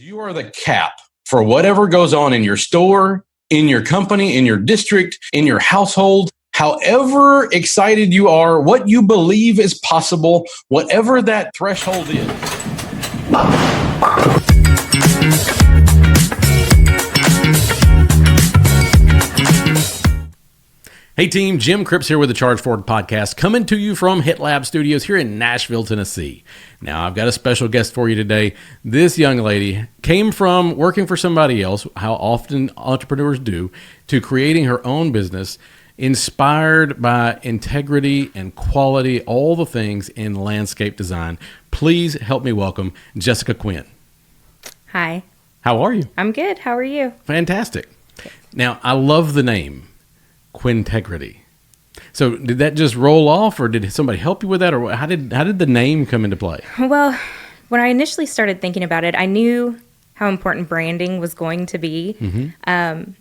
You are the cap for whatever goes on in your store, in your company, in your district, in your household. However excited you are, what you believe is possible, whatever that threshold is. Hey team, Jim Cripps here with the Charge Forward podcast, coming to you from Hit Lab Studios here in Nashville, Tennessee. Now, I've got a special guest for you today. This young lady came from working for somebody else, how often entrepreneurs do, to creating her own business, inspired by integrity and quality, all the things in landscape design. Please help me welcome Jessica Quinn. Hi. How are you? I'm good. How are you? Fantastic. Now, I love the name. Quintegrity. So did that just roll off, or did somebody help you with that, or how did the name come into play? Well, when I initially started thinking about it, I knew how important branding was going to be. Mm-hmm.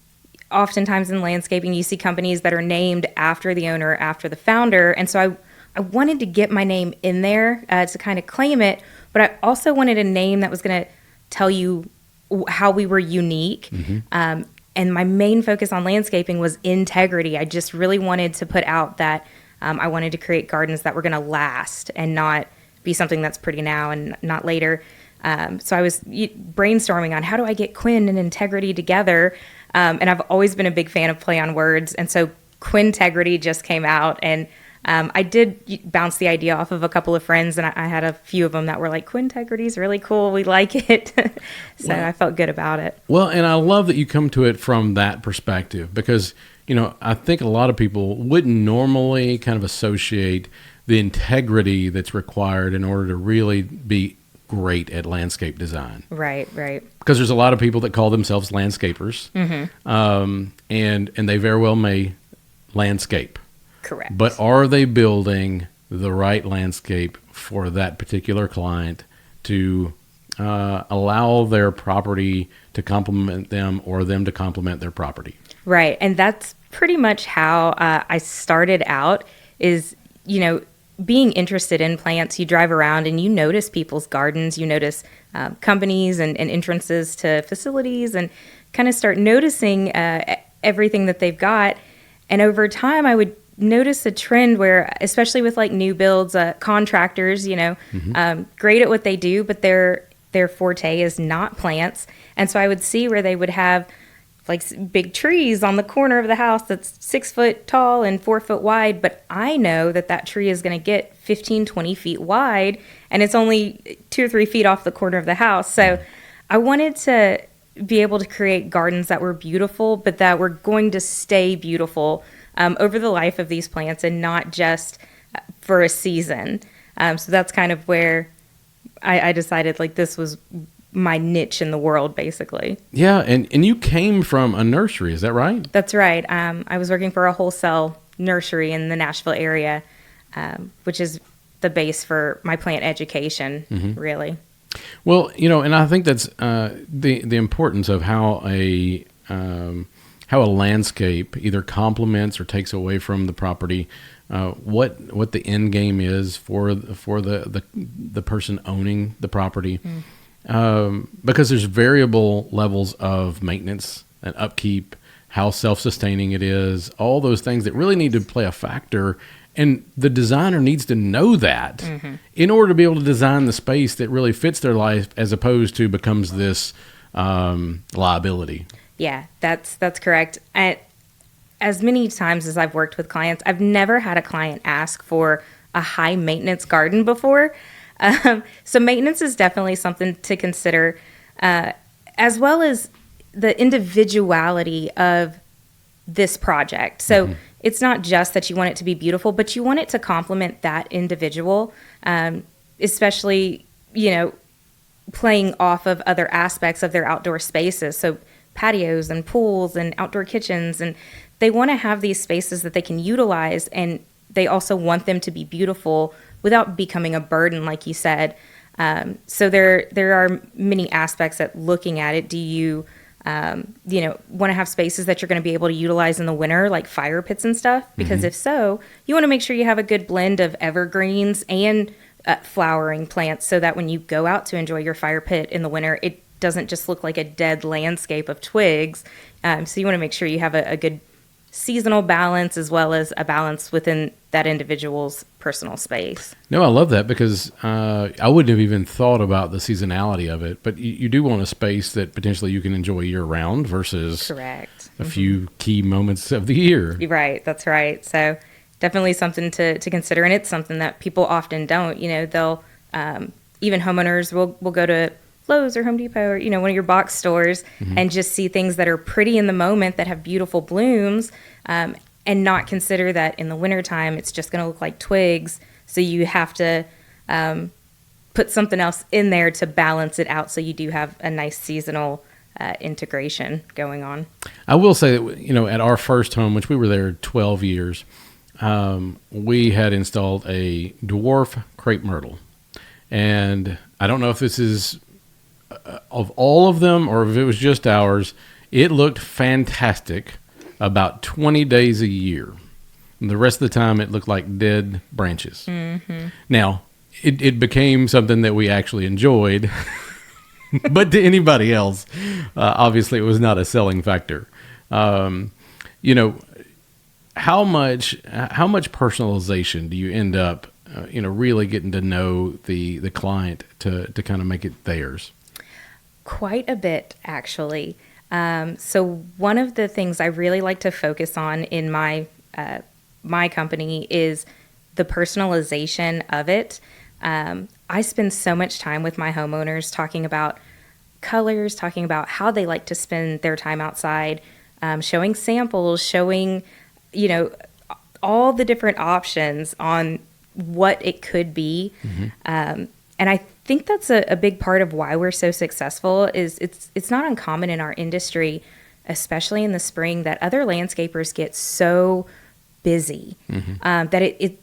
Oftentimes in landscaping, you see companies that are named after the owner, after the founder, and so I wanted to get my name in there to kind of claim it, but I also wanted a name that was going to tell you how we were unique. Mm-hmm. And my main focus on landscaping was integrity. I just really wanted to put out that I wanted to create gardens that were going to last and not be something that's pretty now and not later. So I was brainstorming on how do I get Quinn and integrity together. And I've always been a big fan of play on words. And so Quintegrity just came out, and I did bounce the idea off of a couple of friends, and I had a few of them that were like, Quintegrity is really cool. We like it. So I felt good about it. Well, and I love that you come to it from that perspective because, I think a lot of people wouldn't normally kind of associate the integrity that's required in order to really be great at landscape design. Right. Because there's a lot of people that call themselves landscapers, mm-hmm. And they very well may landscape. Correct. But are they building the right landscape for that particular client to allow their property to complement them or them to complement their property? Right. And that's pretty much how I started out is, being interested in plants. You drive around and you notice people's gardens, you notice companies and entrances to facilities and kind of start noticing everything that they've got. And over time, I would notice a trend where, especially with like new builds, contractors, mm-hmm. Great at what they do, but their forte is not plants. And so I would see where they would have like big trees on the corner of the house that's 6 foot tall and 4 foot wide. But I know that tree is going to get 15, 20 feet wide, and it's only 2 or 3 feet off the corner of the house. So I wanted to be able to create gardens that were beautiful, but that were going to stay beautiful over the life of these plants and not just for a season. So that's kind of where I decided like this was my niche in the world, basically. Yeah, and you came from a nursery, is that right? That's right. I was working for a wholesale nursery in the Nashville area, which is the base for my plant education, mm-hmm. really. Well, and I think that's the importance of how a landscape either complements or takes away from the property. What the end game is for the person owning the property, because there's variable levels of maintenance and upkeep, how self-sustaining it is, all those things that really need to play a factor. And the designer needs to know that mm-hmm. in order to be able to design the space that really fits their life, as opposed to becomes this liability. Yeah, that's correct. As many times as I've worked with clients, I've never had a client ask for a high maintenance garden before. So maintenance is definitely something to consider, as well as the individuality of this project. So mm-hmm. It's not just that you want it to be beautiful, but you want it to complement that individual, especially, playing off of other aspects of their outdoor spaces. So patios and pools and outdoor kitchens, and they want to have these spaces that they can utilize, and they also want them to be beautiful without becoming a burden, like you said. So there are many aspects at looking at it. Do you want to have spaces that you're going to be able to utilize in the winter, like fire pits and stuff? Because mm-hmm. if so, you want to make sure you have a good blend of evergreens and flowering plants, so that when you go out to enjoy your fire pit in the winter, doesn't just look like a dead landscape of twigs. So you want to make sure you have a good seasonal balance as well as a balance within that individual's personal space. No, I love that because I wouldn't have even thought about the seasonality of it, but you do want a space that potentially you can enjoy year round versus Correct. a few key moments of the year. Right, that's right. So definitely something to consider, and it's something that people often don't. They'll even homeowners will go to Lowe's or Home Depot or one of your box stores and just see things that are pretty in the moment that have beautiful blooms, and not consider that in the wintertime it's just going to look like twigs. So you have to put something else in there to balance it out so you do have a nice seasonal integration going on. I will say that, at our first home, which we were there 12 years, we had installed a dwarf crepe myrtle. And I don't know if this is of all of them or if it was just ours. It looked fantastic about 20 days a year. And the rest of the time it looked like dead branches. Mm-hmm. Now, it became something that we actually enjoyed, but to anybody else, obviously it was not a selling factor. How much personalization do you end up, really getting to know the client to kind of make it theirs? Quite a bit, actually. So one of the things I really like to focus on in my company is the personalization of it. I spend so much time with my homeowners talking about colors, talking about how they like to spend their time outside, showing samples, showing, all the different options on what it could be. Mm-hmm. And I think that's a big part of why we're so successful is it's not uncommon in our industry, especially in the spring, that other landscapers get so busy that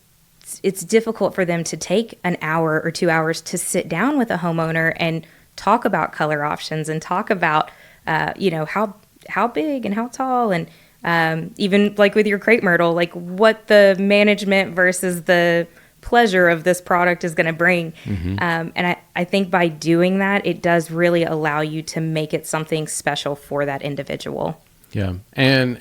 it's difficult for them to take an hour or 2 hours to sit down with a homeowner and talk about color options and talk about how big and how tall, and even like with your crepe myrtle, like what the management versus the pleasure of this product is going to bring. Mm-hmm. And I think by doing that, it does really allow you to make it something special for that individual. Yeah. And,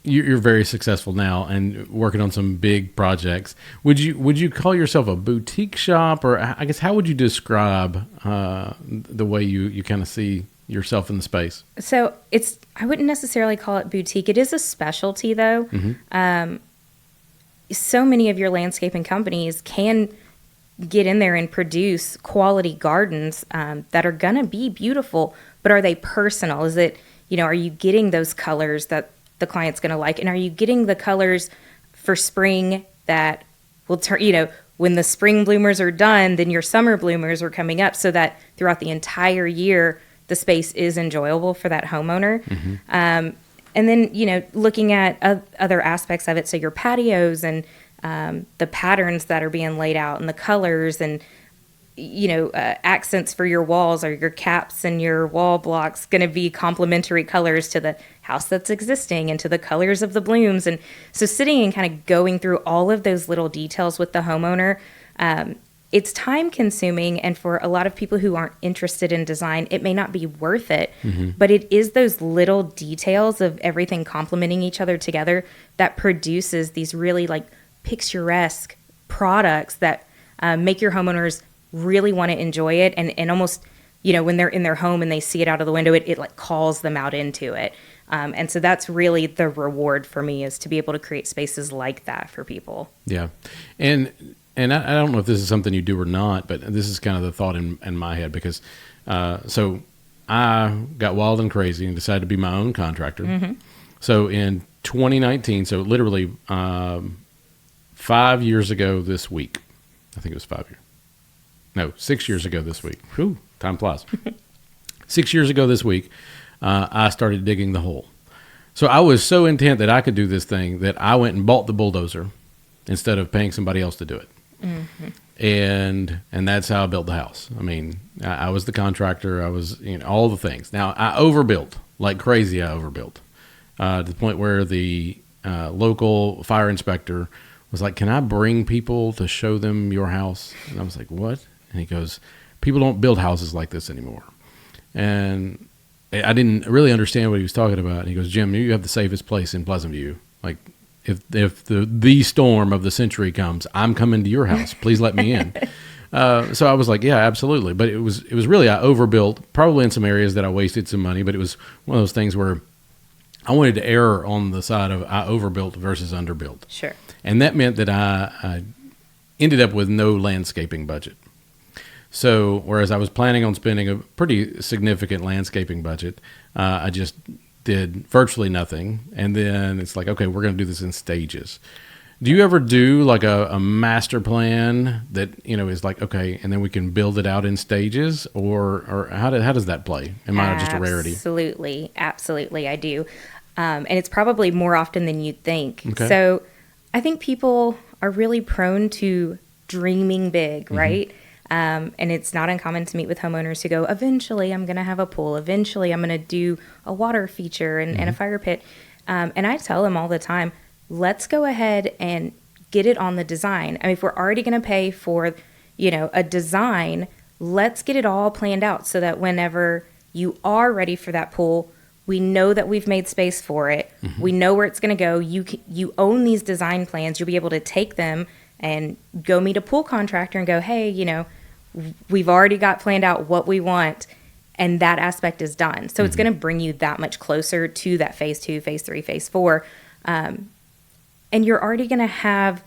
you're very successful now and working on some big projects. Would you call yourself a boutique shop, or I guess how would you describe the way you kind of see yourself in the space? So I wouldn't necessarily call it boutique. It is a specialty though. Mm-hmm. So many of your landscaping companies can get in there and produce quality gardens that are going to be beautiful, but are they personal? Is it, are you getting those colors that the client's going to like? And are you getting the colors for spring that will turn, when the spring bloomers are done, then your summer bloomers are coming up, so that throughout the entire year, the space is enjoyable for that homeowner. Mm-hmm. And then, looking at other aspects of it, so your patios and the patterns that are being laid out and the colors and, accents for your walls, or your caps and your wall blocks going to be complementary colors to the house that's existing and to the colors of the blooms. And so sitting and kind of going through all of those little details with the homeowner, it's time consuming. And for a lot of people who aren't interested in design, it may not be worth it, mm-hmm. but it is those little details of everything complementing each other together that produces these really picturesque products that make your homeowners really want to enjoy it. And almost, when they're in their home and they see it out of the window, it calls them out into it. And so that's really the reward for me, is to be able to create spaces like that for people. Yeah. And I don't know if this is something you do or not, but this is kind of the thought in my head, because so I got wild and crazy and decided to be my own contractor. Mm-hmm. So in 2019, so literally 5 years ago this week, I think it was 5 years. No, 6 years ago this week. Whew, time flies. 6 years ago this week, I started digging the hole. So I was so intent that I could do this thing that I went and bought the bulldozer instead of paying somebody else to do it. Mm-hmm. And that's how I built the house. I mean, I was the contractor. I was, all the things. Now, I overbuilt like crazy. I overbuilt to the point where the local fire inspector was like, "Can I bring people to show them your house?" And I was like, "What?" And he goes, people don't build houses like this anymore. And I didn't really understand what he was talking about. And he goes, Jim, you have the safest place in Pleasant View. Like, if the storm of the century comes, I'm coming to your house. Please let me in. So I was like, yeah, absolutely. But it was really, I overbuilt, probably in some areas that I wasted some money, but it was one of those things where I wanted to err on the side of I overbuilt versus underbuilt. Sure. And that meant that I ended up with no landscaping budget. So whereas I was planning on spending a pretty significant landscaping budget, I just did virtually nothing. And then it's like, okay, we're going to do this in stages. Do you ever do like a master plan that, is like, okay, and then we can build it out in stages, or how does that play? Am I just a rarity? Absolutely, I do. And it's probably more often than you'd think. Okay. So I think people are really prone to dreaming big, right? And it's not uncommon to meet with homeowners who go, eventually I'm going to have a pool. Eventually I'm going to do a water feature and a fire pit. And I tell them all the time, let's go ahead and get it on the design. I mean, if we're already going to pay for, a design, let's get it all planned out so that whenever you are ready for that pool, we know that we've made space for it. We know where it's going to go. You own these design plans. You'll be able to take them and go meet a pool contractor and go, hey, we've already got planned out what we want, and that aspect is done. So it's going to bring you that much closer to that phase 2, phase 3, phase 4. And you're already going to have,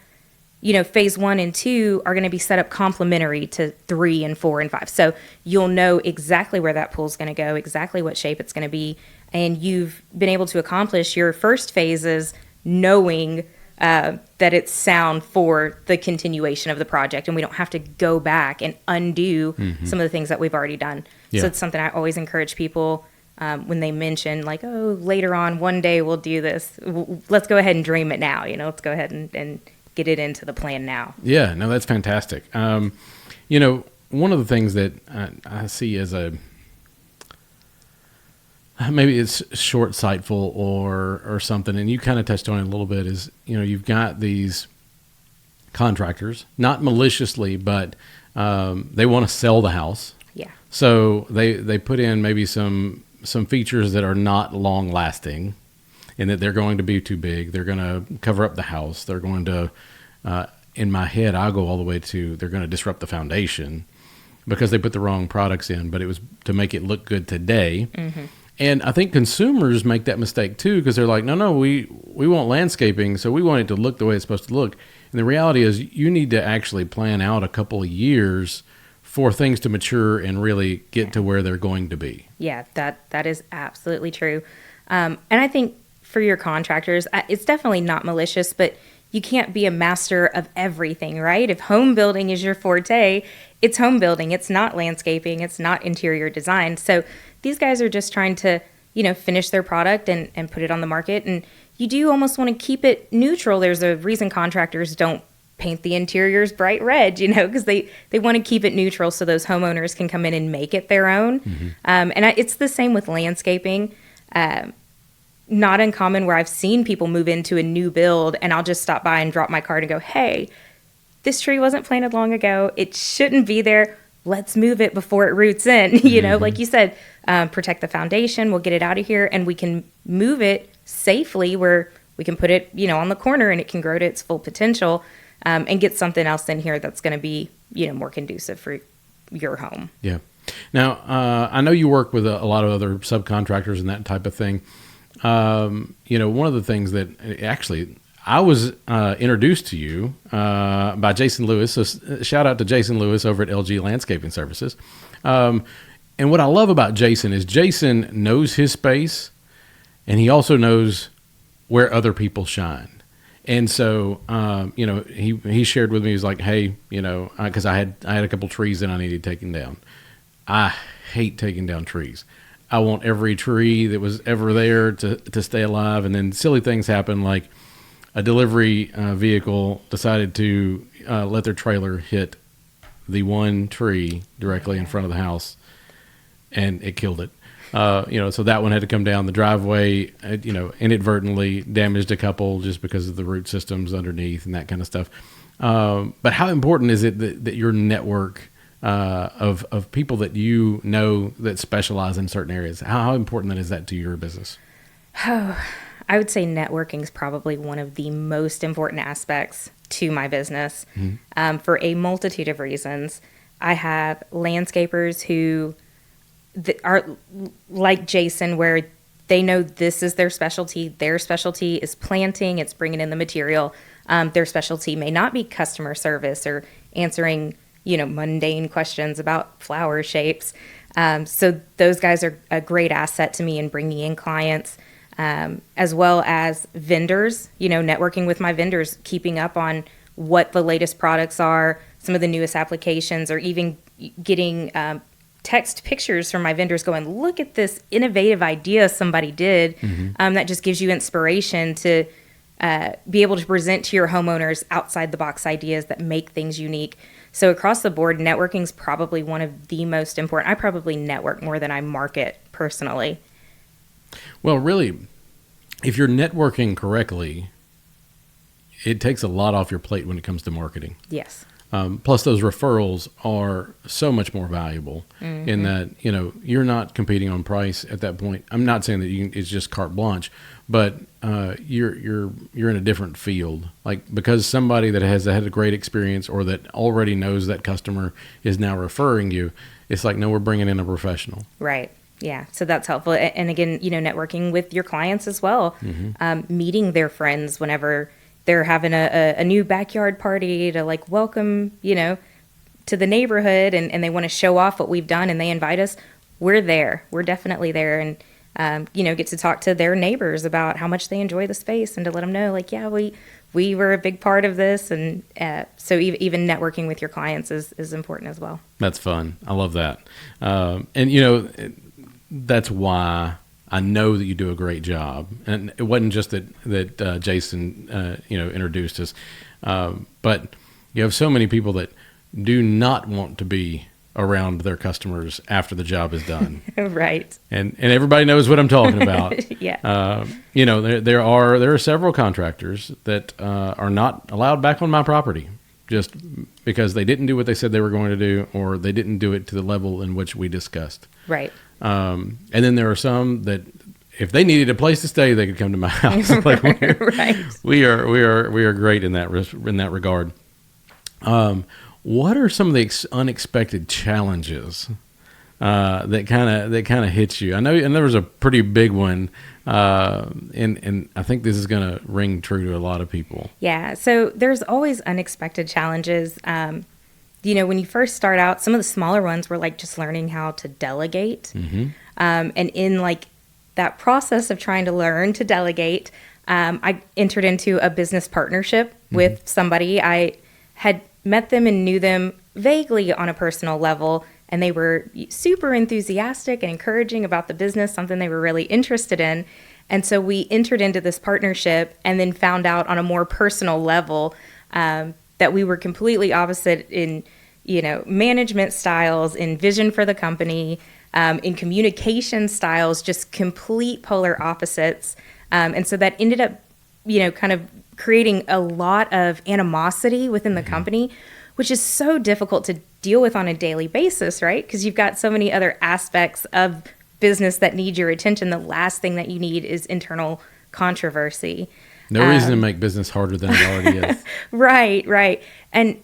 phase 1 and 2 are going to be set up complementary to 3 and 4 and 5. So you'll know exactly where that pool's going to go, exactly what shape it's going to be. And you've been able to accomplish your first phases knowing that it's sound for the continuation of the project. And we don't have to go back and undo some of the things that we've already done. Yeah. So it's something I always encourage people when they mention, like, oh, later on, one day we'll do this. Let's go ahead and dream it now. Let's go ahead and get it into the plan now. Yeah, no, that's fantastic. One of the things that I see as maybe it's short-sightful or something, and you kind of touched on it a little bit, is, you've got these contractors, not maliciously, but they want to sell the house. Yeah. So they put in maybe some features that are not long-lasting, and that they're going to be too big. They're going to cover up the house. They're going to, in my head, I'll go all the way to, they're going to disrupt the foundation because they put the wrong products in, but it was to make it look good today. And I think consumers make that mistake too, because they're like, no, we want landscaping, so we want it to look the way it's supposed to look. And the reality is you need to actually plan out a couple of years for things to mature and really get to where they're going to be. Yeah, that is absolutely true. And I think for your contractors, it's definitely not malicious, but you can't be a master of everything, right? If home building is your forte, it's home building. It's not landscaping. It's not interior design. So these guys are just trying to, finish their product and put it on the market. And you do almost want to keep it neutral. There's a reason contractors don't paint the interiors bright red, because they want to keep it neutral so those homeowners can come in and make it their own. It's the same with landscaping. Not uncommon where I've seen people move into a new build and I'll just stop by and drop my card and go, hey, this tree wasn't planted long ago. It shouldn't be there. Let's move it before it roots in. Like you said, protect the foundation. We'll get it out of here and we can move it safely where we can put it, on the corner and it can grow to its full potential, and get something else in here that's going to be, more conducive for your home. Yeah. Now, I know you work with a lot of other subcontractors and that type of thing. One of the things that actually I was introduced to you by Jason Lewis. So shout out to Jason Lewis over at LG Landscaping Services. And what I love about Jason is Jason knows his space, and he also knows where other people shine. And so, he shared with me, he's like, hey, because I had a couple trees that I needed taken down. I hate taking down trees. I want every tree that was ever there to stay alive. And then silly things happen, like a delivery vehicle decided to let their trailer hit the one tree directly in front of the house, and it killed it. So that one had to come down the driveway, inadvertently damaged a couple just because of the root systems underneath and that kind of stuff. But how important is it that your network of people that you know that specialize in certain areas? How important is that to your business? I would say networking is probably one of the most important aspects to my business, for a multitude of reasons. I have landscapers who are like Jason, where they know this is their specialty. Their specialty is planting. It's bringing in the material. Their specialty may not be customer service or answering, mundane questions about flower shapes. So those guys are a great asset to me in bringing in clients, as well as vendors, networking with my vendors, keeping up on what the latest products are, some of the newest applications, or even getting text pictures from my vendors going, look at this innovative idea somebody did. That just gives you inspiration to be able to present to your homeowners outside the box ideas that make things unique. So across the board, networking is probably one of the most important. I probably network more than I market personally. Well, really, if you're networking correctly, it takes a lot off your plate when it comes to marketing. Yes. Plus, those referrals are so much more valuable in that, you're not competing on price at that point. I'm not saying that it's just carte blanche, but you're in a different field. Like, because somebody that has had a great experience or that already knows that customer is now referring you, it's like, no, we're bringing in a professional. Right. Yeah. So that's helpful. And again, networking with your clients as well, meeting their friends whenever they're having a new backyard party to welcome, to the neighborhood, and they want to show off what we've done and they invite us. We're there. We're definitely there. And, get to talk to their neighbors about how much they enjoy the space and to let them know, we were a big part of this. And so even networking with your clients is important as well. That's fun. I love that. And, that's why I know that you do a great job. And it wasn't just that Jason, introduced us, but you have so many people that do not want to be around their customers after the job is done. Right. And everybody knows what I'm talking about. Yeah. There are several contractors that are not allowed back on my property just because they didn't do what they said they were going to do, or they didn't do it to the level in which we discussed. Right. And then there are some that if they needed a place to stay, they could come to my house. Right. We are great in that regard. What are some of the unexpected challenges that kind of hit you? I know, and there was a pretty big one, and I think this is going to ring true to a lot of people. Yeah. So there's always unexpected challenges. When you first start out, some of the smaller ones were just learning how to delegate. And in that process of trying to learn to delegate, I entered into a business partnership with somebody. I had met them and knew them vaguely on a personal level, and they were super enthusiastic and encouraging about the business, something they were really interested in. And so we entered into this partnership and then found out on a more personal level that we were completely opposite in, management styles, in vision for the company, in communication styles, just complete polar opposites. And so that ended up, kind of creating a lot of animosity within the company, which is so difficult to deal with on a daily basis, right? Because you've got so many other aspects of business that need your attention. The last thing that you need is internal controversy. No reason to make business harder than it already is. Right. And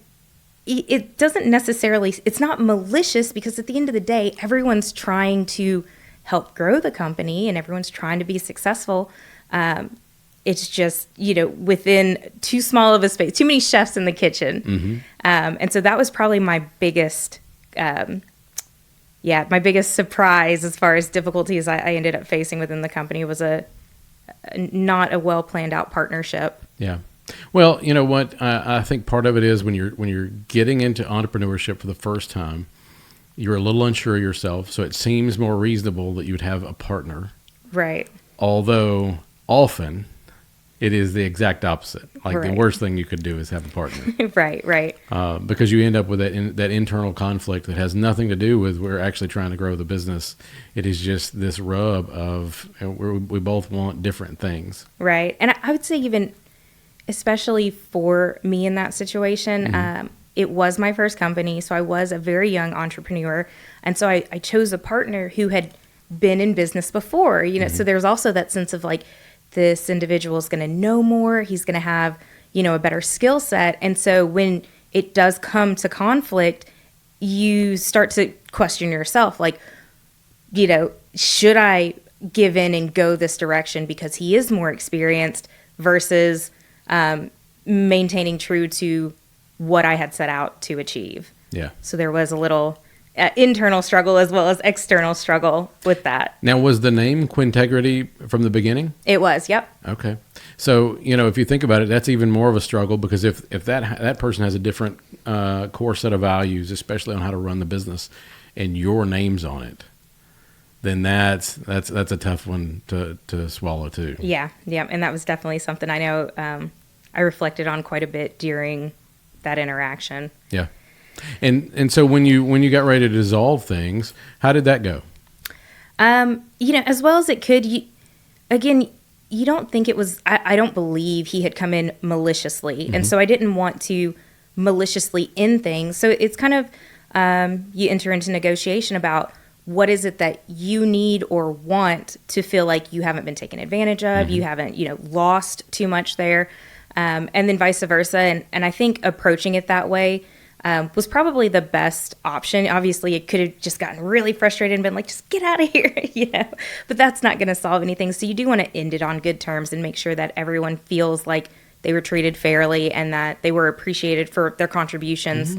it doesn't necessarily, it's not malicious, because at the end of the day, everyone's trying to help grow the company and everyone's trying to be successful. It's just, within too small of a space, too many chefs in the kitchen. And so that was probably my biggest, my biggest surprise as far as difficulties I ended up facing within the company was not a well planned out partnership. Yeah. Well, you know what? I think part of it is when you're getting into entrepreneurship for the first time, you're a little unsure of yourself. So it seems more reasonable that you would have a partner. Right. Although often it is the exact opposite. Right. The worst thing you could do is have a partner. Right. Because you end up with that internal conflict that has nothing to do with we're actually trying to grow the business. It is just this rub of we both want different things. Right. And I would say even, especially for me in that situation, it was my first company, so I was a very young entrepreneur. And so I chose a partner who had been in business before, so there's also that sense of like, this individual is going to know more. He's going to have, a better skill set. And so when it does come to conflict, you start to question yourself, like, should I give in and go this direction because he is more experienced versus maintaining true to what I had set out to achieve. Yeah. So there was a little internal struggle as well as external struggle with that. Now, was the name Quintegrity from the beginning? It was, yep. Okay. So, if you think about it, that's even more of a struggle because if that person has a different core set of values, especially on how to run the business, and your name's on it, then that's a tough one to swallow too. Yeah. And that was definitely something I know I reflected on quite a bit during that interaction. Yeah. And so when you got ready to dissolve things, how did that go? As well as it could. You don't think it was. I don't believe he had come in maliciously, and so I didn't want to maliciously end things. So it's kind of you enter into negotiation about what is it that you need or want to feel like you haven't been taken advantage of, you haven't lost too much there, and then vice versa. And I think approaching it that way was probably the best option. Obviously, it could have just gotten really frustrated and been like, just get out of here, But that's not going to solve anything. So you do want to end it on good terms and make sure that everyone feels like they were treated fairly and that they were appreciated for their contributions.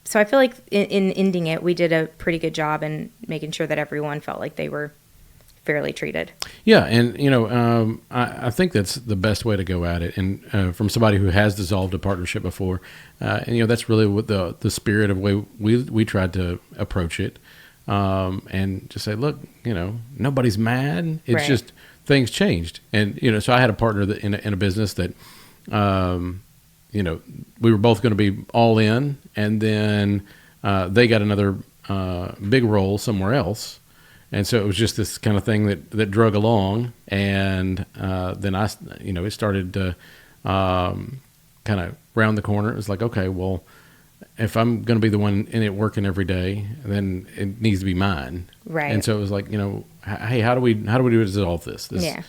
So I feel like in ending it, we did a pretty good job in making sure that everyone felt like they were fairly treated. Yeah, and I think that's the best way to go at it. And from somebody who has dissolved a partnership before, and that's really what the spirit of way we tried to approach it, and just say, look, nobody's mad. It's Right. just things changed, and so I had a partner that in a business that, we were both going to be all in, and then they got another big role somewhere else. And so it was just this kind of thing that drug along, and then it started to kind of round the corner. It was like, okay, well, if I'm going to be the one in it working every day, then it needs to be mine. Right. And so it was like, hey, how do we dissolve this? Yeah.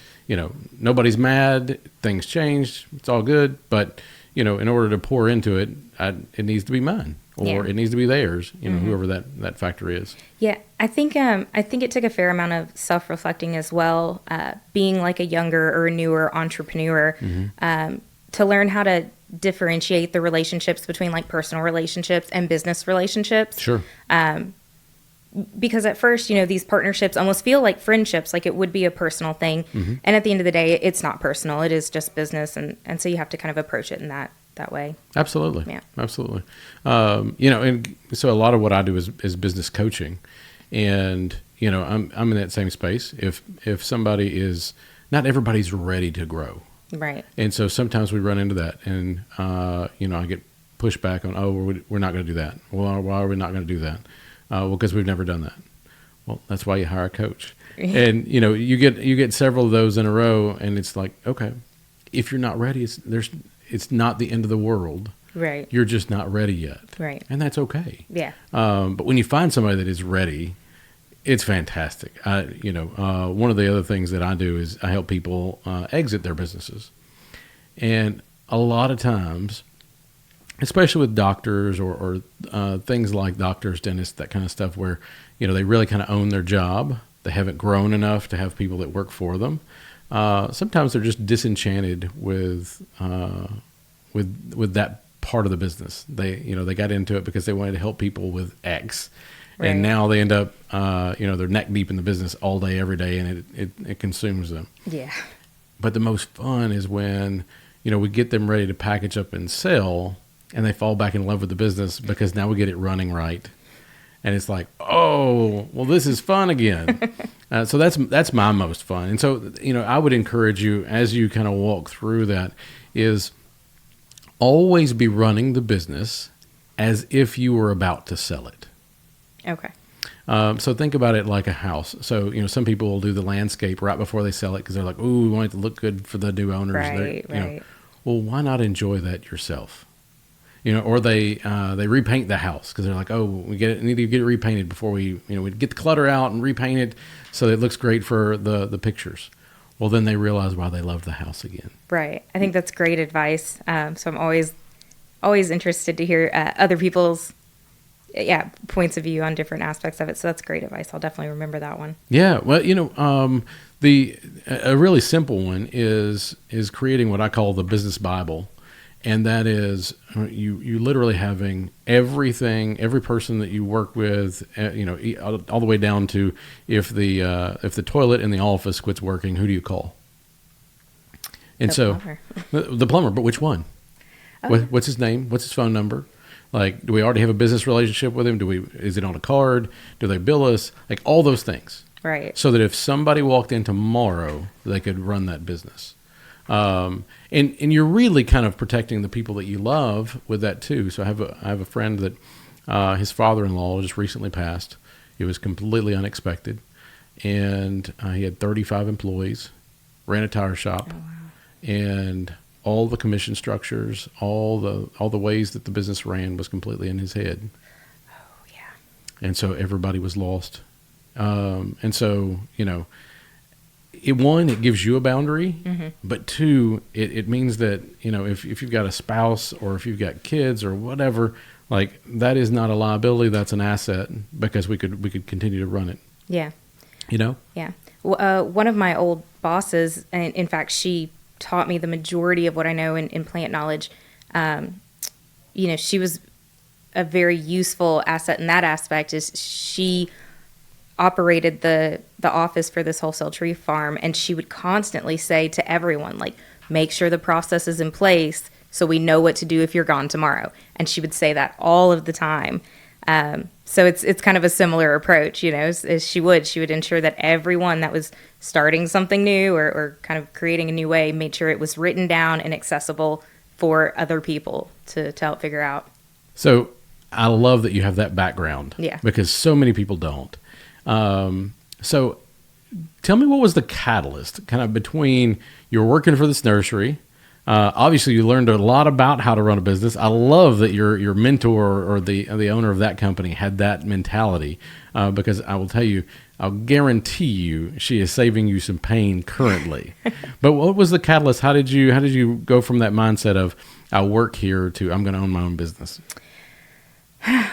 Nobody's mad. Things changed. It's all good. But in order to pour into it, it needs to be mine. Or it needs to be theirs, whoever that factor is. Yeah, I think it took a fair amount of self-reflecting as well, being like a younger or a newer entrepreneur, to learn how to differentiate the relationships between like personal relationships and business relationships. Sure. Because at first, these partnerships almost feel like friendships, like it would be a personal thing. And at the end of the day, it's not personal. It is just business. And so you have to kind of approach it in that way. Absolutely. Yeah. Absolutely. And so a lot of what I do is business coaching, and, I'm in that same space. If somebody is, not everybody's ready to grow. Right. And so sometimes we run into that, and, I get pushback on, we're not going to do that. Well, why are we not going to do that? Well, because we've never done that. Well, that's why you hire a coach. And, you get several of those in a row, and it's like, okay, if you're not ready, it's not the end of the world. Right. You're just not ready yet. Right. And that's okay. Yeah. But when you find somebody that is ready, it's fantastic. One of the other things that I do is I help people exit their businesses. And a lot of times, especially with doctors or things like doctors, dentists, that kind of stuff, where, they really kind of own their job. They haven't grown enough to have people that work for them. Sometimes they're just disenchanted with that part of the business. They got into it because they wanted to help people with X, right. And now they end up they're neck deep in the business all day, every day, and it consumes them. Yeah. But the most fun is when we get them ready to package up and sell, and they fall back in love with the business because now we get it running right. And it's like, oh, well, this is fun again. So that's my most fun. And so, I would encourage you, as you kind of walk through that, is always be running the business as if you were about to sell it. Okay. So think about it like a house. So, some people will do the landscape right before they sell it because they're like, ooh, we want it to look good for the new owners. Right. Well, why not enjoy that yourself? or they repaint the house because they're like, oh, we need to get it repainted before we get the clutter out and repaint it so it looks great for the pictures. Well, then they realize why they love the house again. Right. I think that's great advice. So I'm always interested to hear other people's points of view on different aspects of it. So that's great advice. I'll definitely remember that one. Yeah. Well, a really simple one is creating what I call the business Bible. And that is you literally having everything, every person that you work with, all the way down to if the toilet in the office quits working, who do you call? And Plumber. The plumber, but which one? Oh. What's his name? What's his phone number? Like, do we already have a business relationship with him? Is it on a card? Do they bill us? Like all those things. Right. So that if somebody walked in tomorrow, they could run that business. And you're really kind of protecting the people that you love with that too. So I have a friend that his father-in-law just recently passed. It was completely unexpected, and he had 35 employees, ran a tire shop, Oh, wow. and all the commission structures, all the ways that the business ran was completely in his head. Oh, yeah. And so everybody was lost. And so it gives you a boundary, Mm-hmm. but two, it means that, if you've got a spouse or if you've got kids or whatever, like that is not a liability, that's an asset because we could continue to run it. Yeah. Yeah. One of my old bosses, and in fact, she taught me the majority of what I know in plant knowledge. She was a very useful asset in that aspect. Is she operated the office for this wholesale tree farm, and she would constantly say to everyone, like, make sure the process is in place so we know what to do if you're gone tomorrow. And she would say that all of the time. So it's kind of a similar approach, as she would ensure that everyone that was starting something new or kind of creating a new way made sure it was written down and accessible for other people to help figure out. So I love that you have that background. Yeah. Because so many people don't. So tell me, what was the catalyst kind of between you're working for this nursery? Obviously you learned a lot about how to run a business. I love that your mentor or the owner of that company had that mentality, because I will tell you, I'll guarantee you she is saving you some pain currently. But what was the catalyst? How did you go from that mindset of I work here to I'm going to own my own business?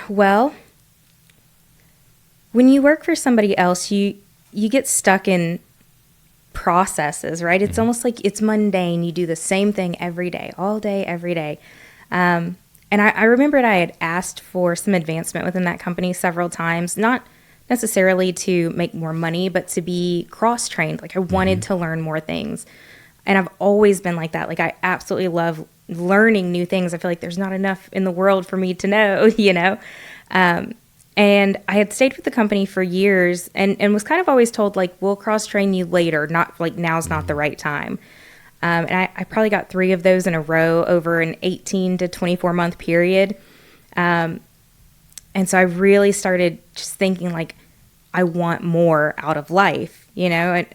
Well, when you work for somebody else, you get stuck in processes, right? It's almost like it's mundane. You do the same thing every day, all day, every day. And I remembered I had asked for some advancement within that company several times, not necessarily to make more money, but to be cross-trained. Like I wanted to learn more things. And I've always been like that. Like I absolutely love learning new things. I feel like there's not enough in the world for me to know, And I had stayed with the company for years and was kind of always told, like, we'll cross-train you later, not like now's not the right time. And I probably got 3 of those in a row over an 18 to 24-month period. And so I really started just thinking, like, I want more out of life, And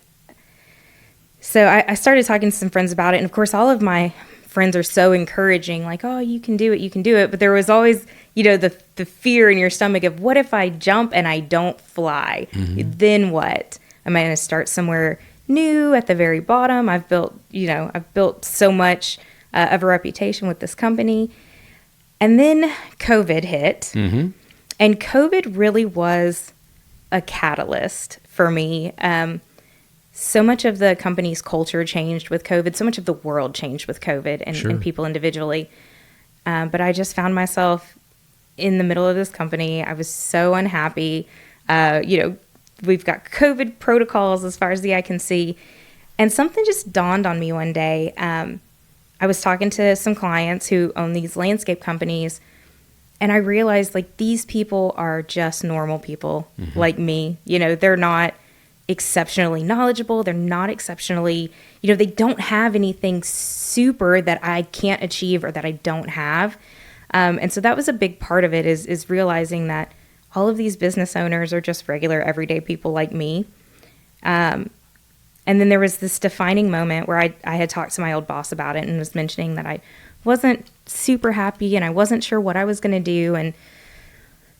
so I started talking to some friends about it. And, of course, all of my friends are so encouraging, like, oh, you can do it. But there was always, the fear in your stomach of what if I jump and I don't fly? Then what? Am I going to start somewhere new at the very bottom? I've built so much of a reputation with this company. And then COVID hit. And COVID really was a catalyst for me. So much of the company's culture changed with COVID. So much of the world changed with COVID and people individually. But I just found myself in the middle of this company. I was so unhappy. We've got COVID protocols as far as the eye can see. And something just dawned on me one day. I was talking to some clients who own these landscape companies. And I realized, like, these people are just normal people like me. They're not exceptionally knowledgeable. They're not exceptionally, they don't have anything super that I can't achieve or that I don't have. And so that was a big part of it is realizing that all of these business owners are just regular, everyday people like me. And then there was this defining moment where I had talked to my old boss about it and was mentioning that I wasn't super happy and I wasn't sure what I was going to do. And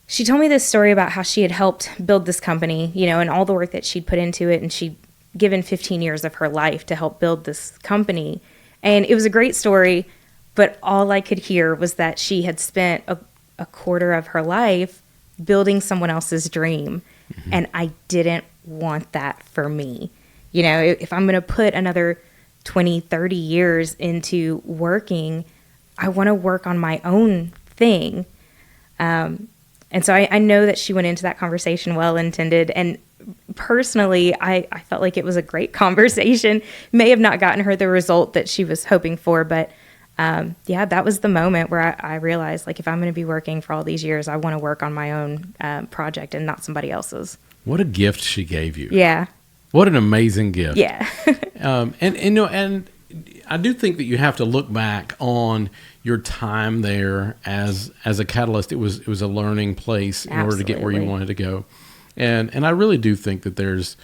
she told me this story about how she had helped build this company, and all the work that she'd put into it. And she'd given 15 years of her life to help build this company. And it was a great story, but all I could hear was that she had spent a quarter of her life building someone else's dream. Mm-hmm. And I didn't want that for me. If I'm going to put another 20, 30 years into working, I want to work on my own thing. And so I know that she went into that conversation well-intended. And personally, I felt like it was a great conversation. May have not gotten her the result that she was hoping for. But that was the moment where I realized, like, if I'm going to be working for all these years, I want to work on my own project and not somebody else's. What a gift she gave you. Yeah. What an amazing gift. Yeah. And I do think that you have to look back on your time there as a catalyst. It was a learning place in order to get where you wanted to go. And I really do think that there's,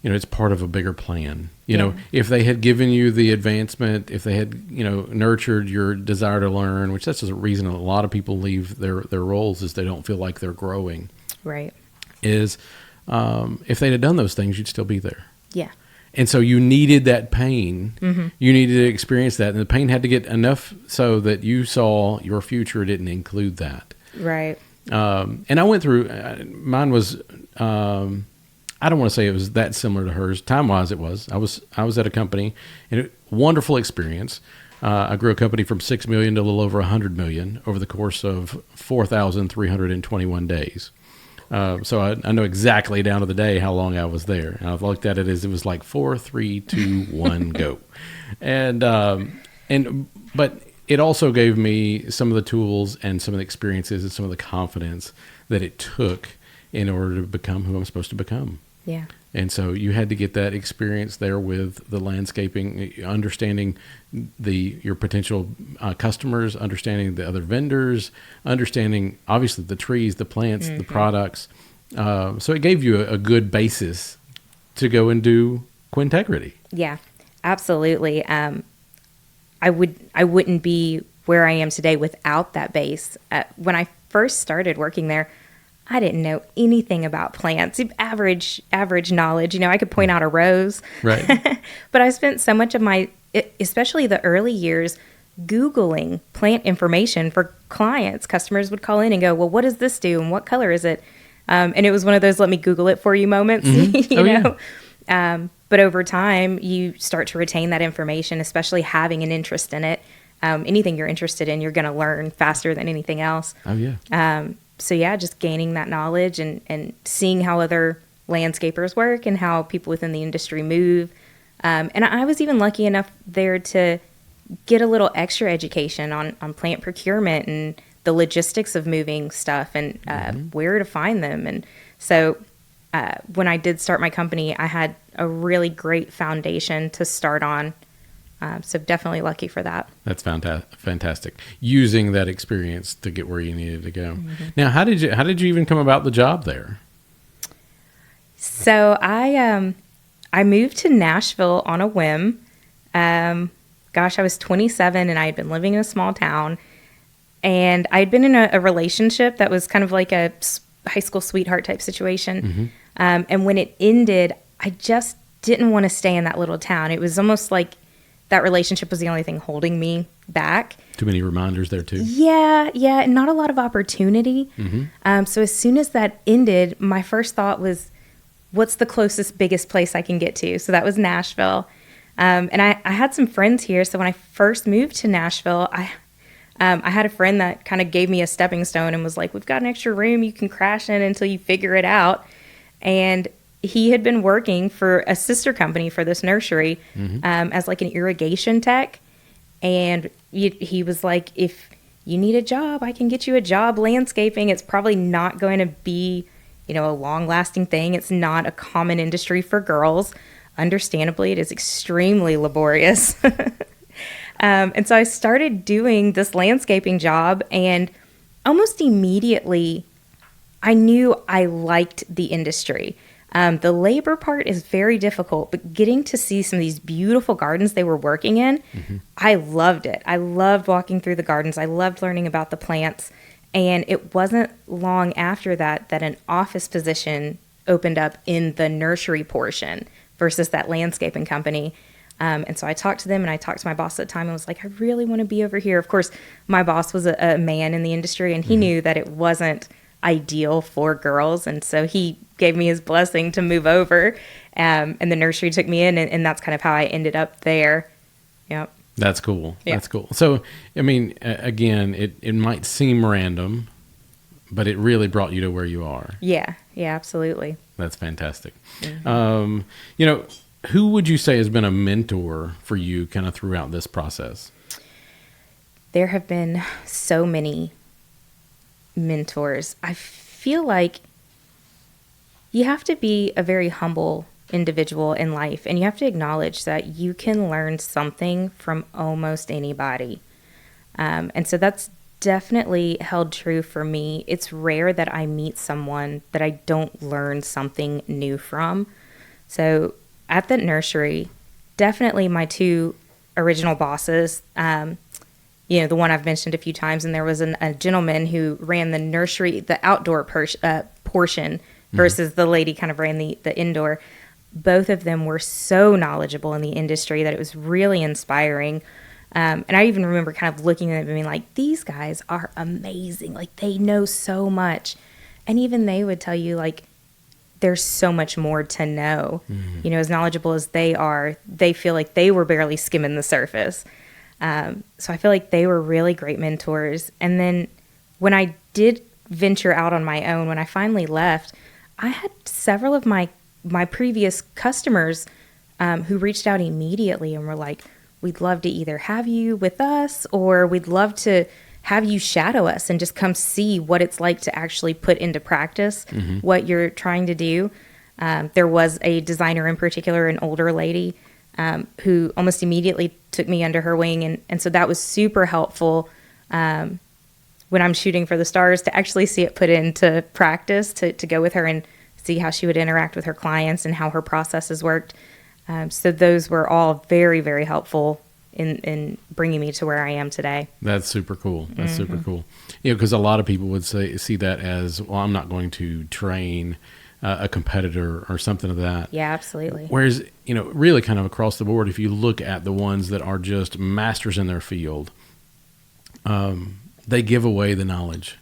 it's part of a bigger plan. If they had given you the advancement, if they had, nurtured your desire to learn, which that's the reason a lot of people leave their roles, is they don't feel like they're growing. Right. If they'd have done those things, you'd still be there. Yeah. And so you needed that pain. Mm-hmm. You needed to experience that. And the pain had to get enough so that you saw your future didn't include that. Right. And I went through, mine was, I don't want to say it was that similar to hers. Time-wise, it was. I was at a company, and wonderful experience. I grew a company from $6 million to a little over $100 million over the course of 4,321 days. So I know exactly down to the day how long I was there. And I've looked at it as it was like 4, 3, 2, 1, go. But it also gave me some of the tools and some of the experiences and some of the confidence that it took in order to become who I'm supposed to become. Yeah. And so you had to get that experience there with the landscaping, understanding your potential customers, understanding the other vendors, understanding obviously the trees, the plants, mm-hmm. the products. So it gave you a good basis to go and do Quintegrity. Yeah, absolutely. I wouldn't be where I am today without that base. When I first started working there, I didn't know anything about plants. Average knowledge. I could point out a rose. Right. But I spent so much of especially the early years, Googling plant information for clients. Customers would call in and go, well, what does this do? And what color is it? And it was one of those let me Google it for you moments, mm-hmm. Yeah. But over time, you start to retain that information, especially having an interest in it. Anything you're interested in, you're going to learn faster than anything else. Oh, yeah. So yeah, just gaining that knowledge and seeing how other landscapers work and how people within the industry move. And I was even lucky enough there to get a little extra education on plant procurement and the logistics of moving stuff and mm-hmm. where to find them. And so when I did start my company, I had a really great foundation to start on. So definitely lucky for that. That's fantastic. Using that experience to get where you needed to go. Mm-hmm. Now, how did you even come about the job there? So I moved to Nashville on a whim. I was 27 and I had been living in a small town, and I had been in a relationship that was kind of like a high school sweetheart type situation. Mm-hmm. And when it ended, I just didn't want to stay in that little town. It was almost like that relationship was the only thing holding me back. Too many reminders there too. Yeah, and not a lot of opportunity. Mm-hmm. So as soon as that ended, my first thought was, what's the closest, biggest place I can get to? So that was Nashville. And I had some friends here. So when I first moved to Nashville, I had a friend that kind of gave me a stepping stone and was like, we've got an extra room you can crash in until you figure it out. And he had been working for a sister company for this nursery mm-hmm. As like an irrigation tech. And he was like, if you need a job, I can get you a job landscaping. It's probably not going to be, a long-lasting thing. It's not a common industry for girls. Understandably, it is extremely laborious. And so I started doing this landscaping job, and almost immediately I knew I liked the industry. The labor part is very difficult, but getting to see some of these beautiful gardens they were working in, I loved it. I loved walking through the gardens. I loved learning about the plants. And it wasn't long after that an office position opened up in the nursery portion versus that landscaping company. And so I talked to them, and I talked to my boss at the time and was like, I really want to be over here. Of course, my boss was a man in the industry, and he knew that it wasn't ideal for girls. And so he gave me his blessing to move over. And the nursery took me in, and that's kind of how I ended up there. Yep. That's cool. Yeah. That's cool. So, I mean, again, it might seem random, but it really brought you to where you are. Yeah. Yeah, absolutely. That's fantastic. You know, who would you say has been a mentor for you kind of throughout this process? There have been so many mentors. I feel like you have to be a very humble individual in life, and you have to acknowledge that you can learn something from almost anybody. And so that's definitely held true for me. It's rare that I meet someone that I don't learn something new from. So at the nursery, definitely my two original bosses, the one I've mentioned a few times, and there was a gentleman who ran the nursery, the outdoor portion, versus the lady kind of ran the indoor. Both of them were so knowledgeable in the industry that it was really inspiring. And I even remember kind of looking at them and being like, these guys are amazing. Like, they know so much. And even they would tell you, like, there's so much more to know. You know, as knowledgeable as they are, they feel like they were barely skimming the surface. So I feel like they were really great mentors. And then when I did venture out on my own, when I finally left, I had several of my previous customers who reached out immediately and were like, we'd love to either have you with us, or we'd love to have you shadow us and just come see what it's like to actually put into practice what you're trying to do. There was a designer in particular, an older lady, who almost immediately took me under her wing. And so that was super helpful when I'm shooting for the stars, to actually see it put into practice, to go with her and see how she would interact with her clients and how her processes worked. So those were all very, very helpful in bringing me to where I am today. That's super cool. That's super cool. You know, because a lot of people would see that as, well, I'm not going to train a competitor or something of that. Yeah, absolutely. Whereas, you know, really kind of across the board, if you look at the ones that are just masters in their field, they give away the knowledge.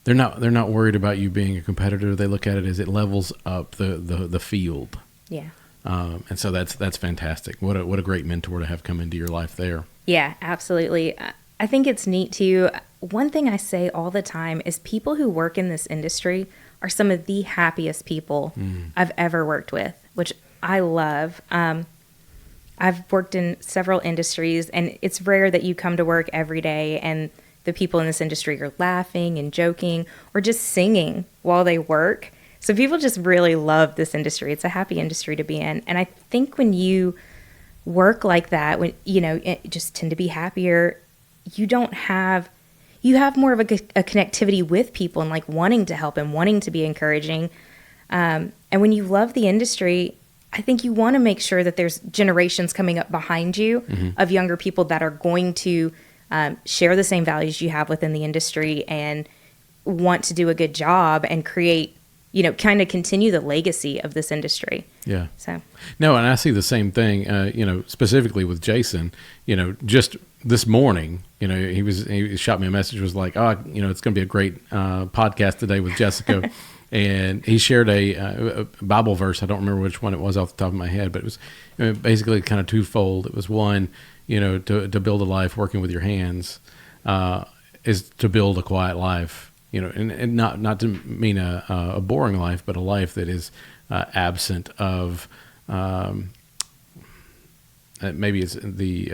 They're not worried about you being a competitor. They look at it as it levels up the field. Yeah. And so that's fantastic. What a great mentor to have come into your life there. Yeah, absolutely. I think it's neat too. One thing I say all the time is people who work in this industry are some of the happiest people I've ever worked with, which I love. I've worked in several industries, and it's rare that you come to work every day and the people in this industry are laughing and joking or just singing while they work. So people just really love this industry. It's a happy industry to be in. And I think when you work like that, when you just tend to be happier, you have more of a connectivity with people and like wanting to help and wanting to be encouraging. And when you love the industry, I think you want to make sure that there's generations coming up behind you of younger people that are going to share the same values you have within the industry and want to do a good job and create, kind of continue the legacy of this industry. Yeah. So. No, and I see the same thing, specifically with Jason, just this morning, he shot me a message, was like, it's going to be a great podcast today with Jessica. And he shared a Bible verse. I don't remember which one it was off the top of my head, but it was basically kind of twofold. It was one, to build a life working with your hands is to build a quiet life, and not to mean a boring life, but a life that is absent of maybe it's the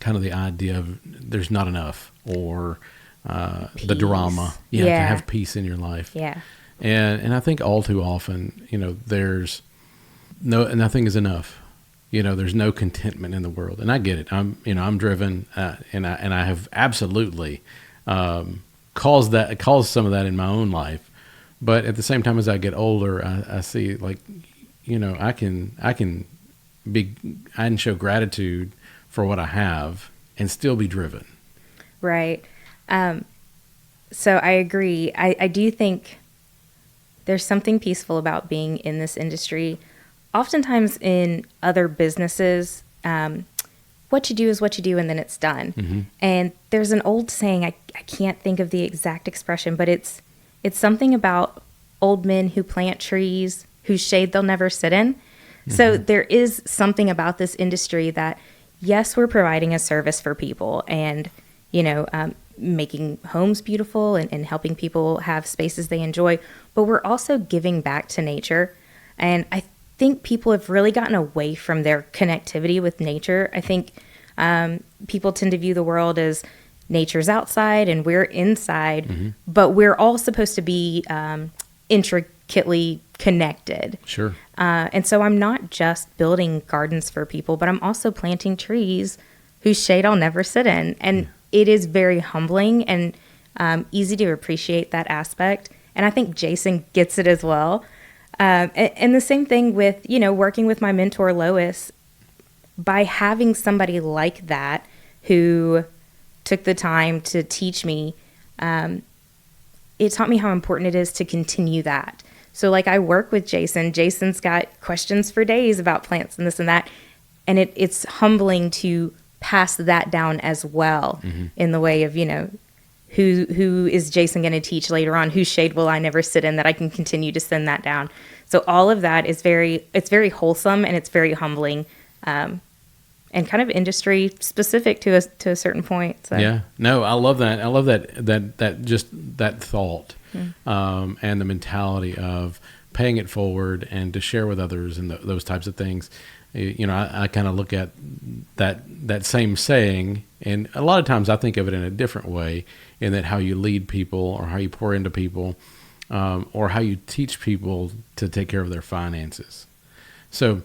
kind of the idea of there's not enough, or the drama. To have peace in your life. Yeah. And I think all too often, there's nothing is enough. There's no contentment in the world, and I get it. I'm driven, and I have absolutely caused some of that in my own life. But at the same time, as I get older, I see like, I can show gratitude for what I have and still be driven. Right. So I agree. I do think there's something peaceful about being in this industry. Oftentimes in other businesses, what you do is what you do, and then it's done. Mm-hmm. And there's an old saying, I can't think of the exact expression, but it's something about old men who plant trees whose shade they'll never sit in. Mm-hmm. So there is something about this industry that, yes, we're providing a service for people and, making homes beautiful and helping people have spaces they enjoy, but we're also giving back to nature. And I think people have really gotten away from their connectivity with nature. I think people tend to view the world as nature's outside and we're inside, mm-hmm. but we're all supposed to be intricately connected. Sure. And so I'm not just building gardens for people, but I'm also planting trees whose shade I'll never sit in. And it is very humbling and easy to appreciate that aspect. And I think Jason gets it as well. And the same thing with, working with my mentor, Lois, by having somebody like that who took the time to teach me, it taught me how important it is to continue that. So like I work with Jason. Jason's got questions for days about plants and this and that. And it's humbling to pass that down as well, mm-hmm. in the way of, who is Jason going to teach later on? Whose shade will I never sit in that I can continue to send that down? So all of that is it's very wholesome and it's very humbling, and kind of industry specific to a certain point. So. Yeah, no, I love that. I love that just that thought, and the mentality of paying it forward and to share with others and those types of things. I kind of look at that same saying, and a lot of times I think of it in a different way, in that how you lead people or how you pour into people, or how you teach people to take care of their finances. So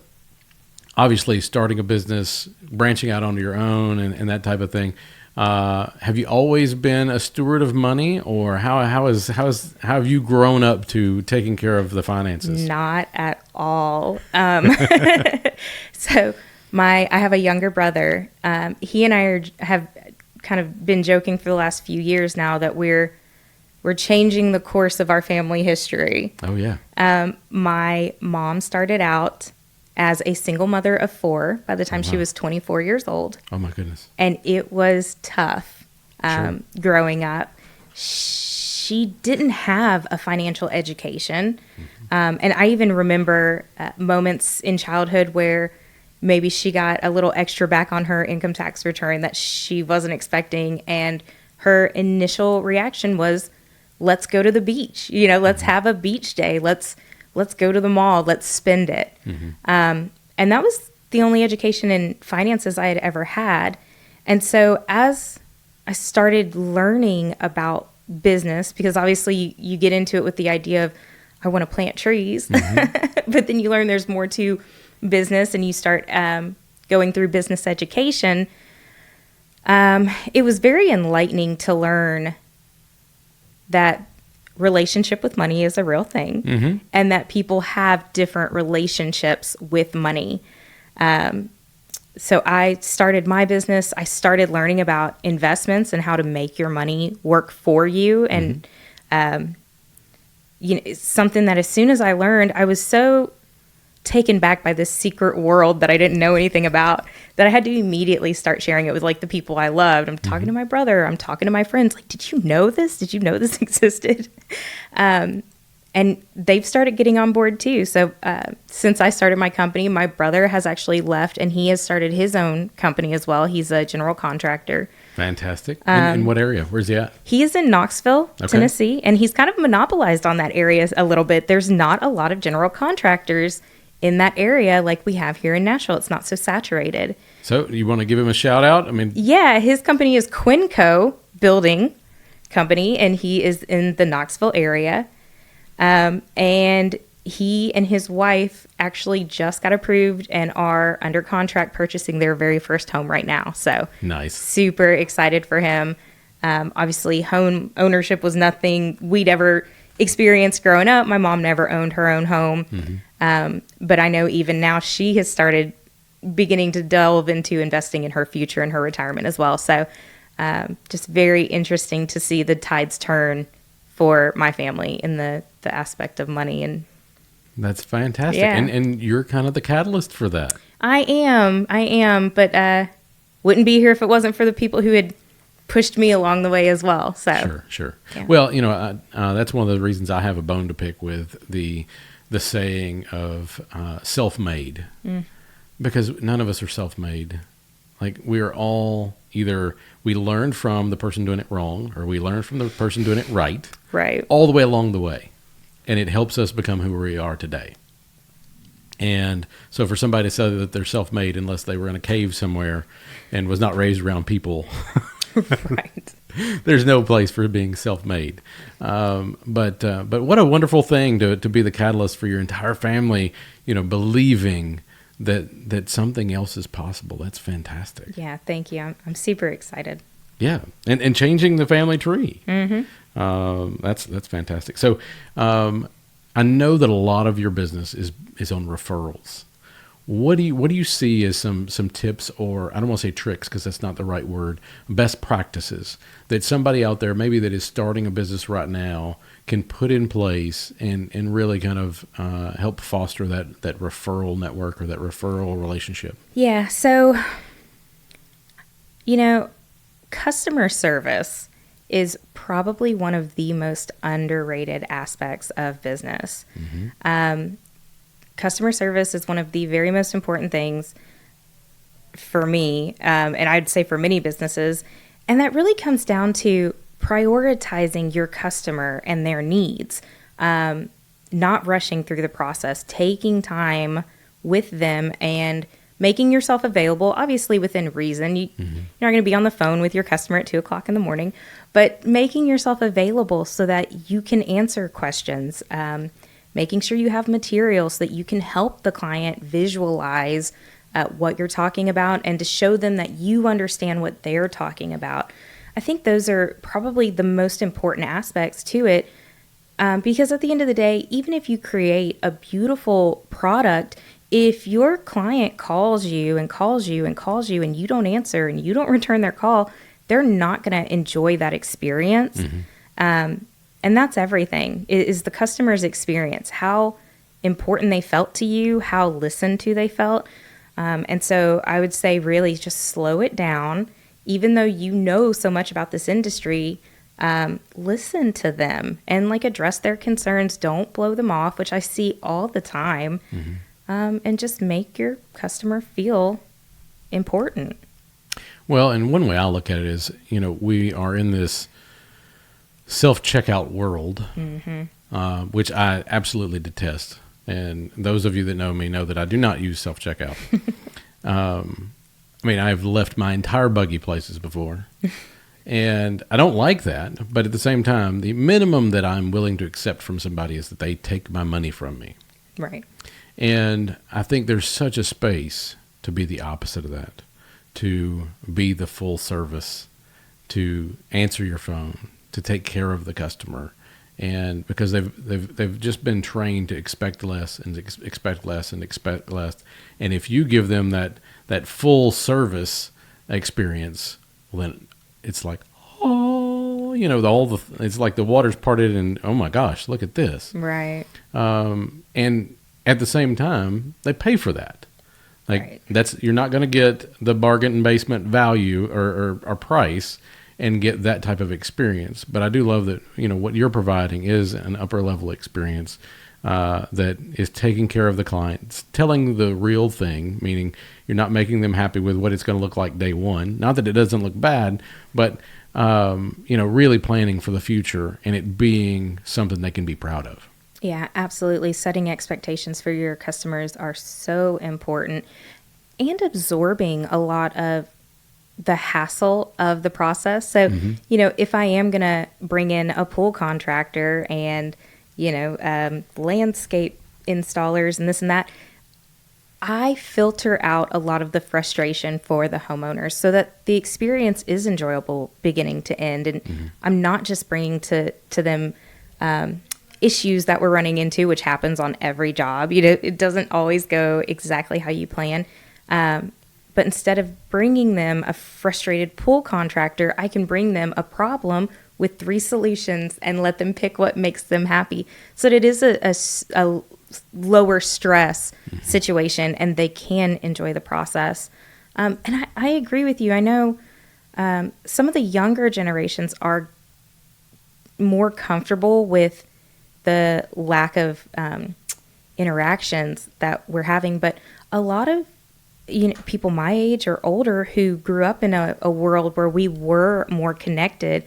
obviously starting a business, branching out onto your own and that type of thing. Have you always been a steward of money, or how have you grown up to taking care of the finances? Not at all. So I have a younger brother. He and I have kind of been joking for the last few years now that we're changing the course of our family history. Oh yeah. My mom started out as a single mother of 4 by the time she was 24 years old. Oh my goodness. And it was tough growing up. She didn't have a financial education. Mm-hmm. And I even remember moments in childhood where maybe she got a little extra back on her income tax return that she wasn't expecting. And her initial reaction was, let's go to the beach. Let's have a beach day. Let's go to the mall. Let's spend it. Mm-hmm. And that was the only education in finances I had ever had. And so as I started learning about business, because obviously you get into it with the idea of, I want to plant trees, mm-hmm. but then you learn there's more to business and you start going through business education. It was very enlightening to learn that relationship with money is a real thing, mm-hmm. and that people have different relationships with money. So I started my business. I started learning about investments and how to make your money work for you. And, mm-hmm. It's something that as soon as I learned, I was so taken back by this secret world that I didn't know anything about that I had to immediately start sharing it with like the people I loved. I'm talking mm-hmm. to my brother. I'm talking to my friends. Like, did you know this? Did you know this existed? And they've started getting on board too. So since I started my company, my brother has actually left and he has started his own company as well. He's a general contractor. Fantastic. In what area? Where's he at? He is in Knoxville, Tennessee, and he's kind of monopolized on that area a little bit. There's not a lot of general contractors in that area like we have here in Nashville. It's not so saturated. So you want to give him a shout out? Yeah, his company is Quinn Building Company, and he is in the Knoxville area. And he and his wife actually just got approved and are under contract purchasing their very first home right now. So nice. Super excited for him. Obviously home ownership was nothing we'd ever experience growing up. My mom never owned her own home. But I know even now she has started beginning to delve into investing in her future and her retirement as well. So just very interesting to see the tides turn for my family in the aspect of money. And That's fantastic. Yeah. And you're kind of the catalyst for that. I am, but wouldn't be here if it wasn't for the people who had pushed me along the way as well. So Sure. Yeah. Well, that's one of the reasons I have a bone to pick with the saying of self-made, because none of us are self-made. Like, we are all either we learned from the person doing it wrong, or we learned from the person doing it right, all the way along the way, and it helps us become who we are today. And so for somebody to say that they're self-made unless they were in a cave somewhere and was not raised around people, Right. there's no place for being self-made. But what a wonderful thing to be the catalyst for your entire family, believing that something else is possible. That's fantastic. Yeah, thank you. I'm super excited. Yeah. And changing the family tree. That's fantastic. So, I know that a lot of your business is on referrals. What do you see as some tips, or I don't want to say tricks because that's not the right word, best practices that somebody out there maybe that is starting a business right now can put in place and really kind of help foster that referral network or that referral relationship? Yeah, so, customer service is probably one of the most underrated aspects of business. Customer service is one of the very most important things for me, and I'd say for many businesses. And that really comes down to prioritizing your customer and their needs, not rushing through the process, taking time with them and making yourself available, obviously within reason. You're not going to be on the phone with your customer at 2:00 in the morning, but making yourself available so that you can answer questions, making sure you have material so that you can help the client visualize what you're talking about and to show them that you understand what they're talking about. I think those are probably the most important aspects to it, because at the end of the day, even if you create a beautiful product, if your client calls you and calls you and calls you and you don't answer and you don't return their call, they're not going to enjoy that experience. And that's everything, is the customer's experience, how important they felt to you, how listened to they felt. And so I would say really just slow it down. Even though you know so much about this industry, listen to them and address their concerns. Don't blow them off, which I see all the time. And just make your customer feel important. Well, and one way I look at it is, we are in this self-checkout world, which I absolutely detest. And those of you that know me know that I do not use self-checkout. I've left my entire buggy places before, and I don't like that. But at the same time, the minimum that I'm willing to accept from somebody is that they take my money from me. Right. And I think there's such a space to be the opposite of that, to be the full service, to answer your phone, to take care of the customer. And because they've just been trained to expect less and expect less and expect less. And if you give them that full service experience, well, then it's like, it's like the water's parted and, oh my gosh, look at this. Right. And at the same time, they pay for that. Right. You're not going to get the bargain and basement value or price and get that type of experience. But I do love that, what you're providing is an upper level experience that is taking care of the client. It's telling the real thing, meaning you're not making them happy with what it's going to look like day one. Not that it doesn't look bad, but, really planning for the future and it being something they can be proud of. Yeah, absolutely. Setting expectations for your customers are so important, and absorbing a lot of the hassle of the process. So, if I am going to bring in a pool contractor and, landscape installers and this and that, I filter out a lot of the frustration for the homeowners so that the experience is enjoyable beginning to end. And I'm not just bringing to them issues that we're running into, which happens on every job. It doesn't always go exactly how you plan. But instead of bringing them a frustrated pool contractor, I can bring them a problem with 3 solutions and let them pick what makes them happy. So that it is a lower stress situation, and they can enjoy the process. And I agree with you. I know some of the younger generations are more comfortable with the lack of interactions that we're having, but a lot of people my age or older who grew up in a world where we were more connected,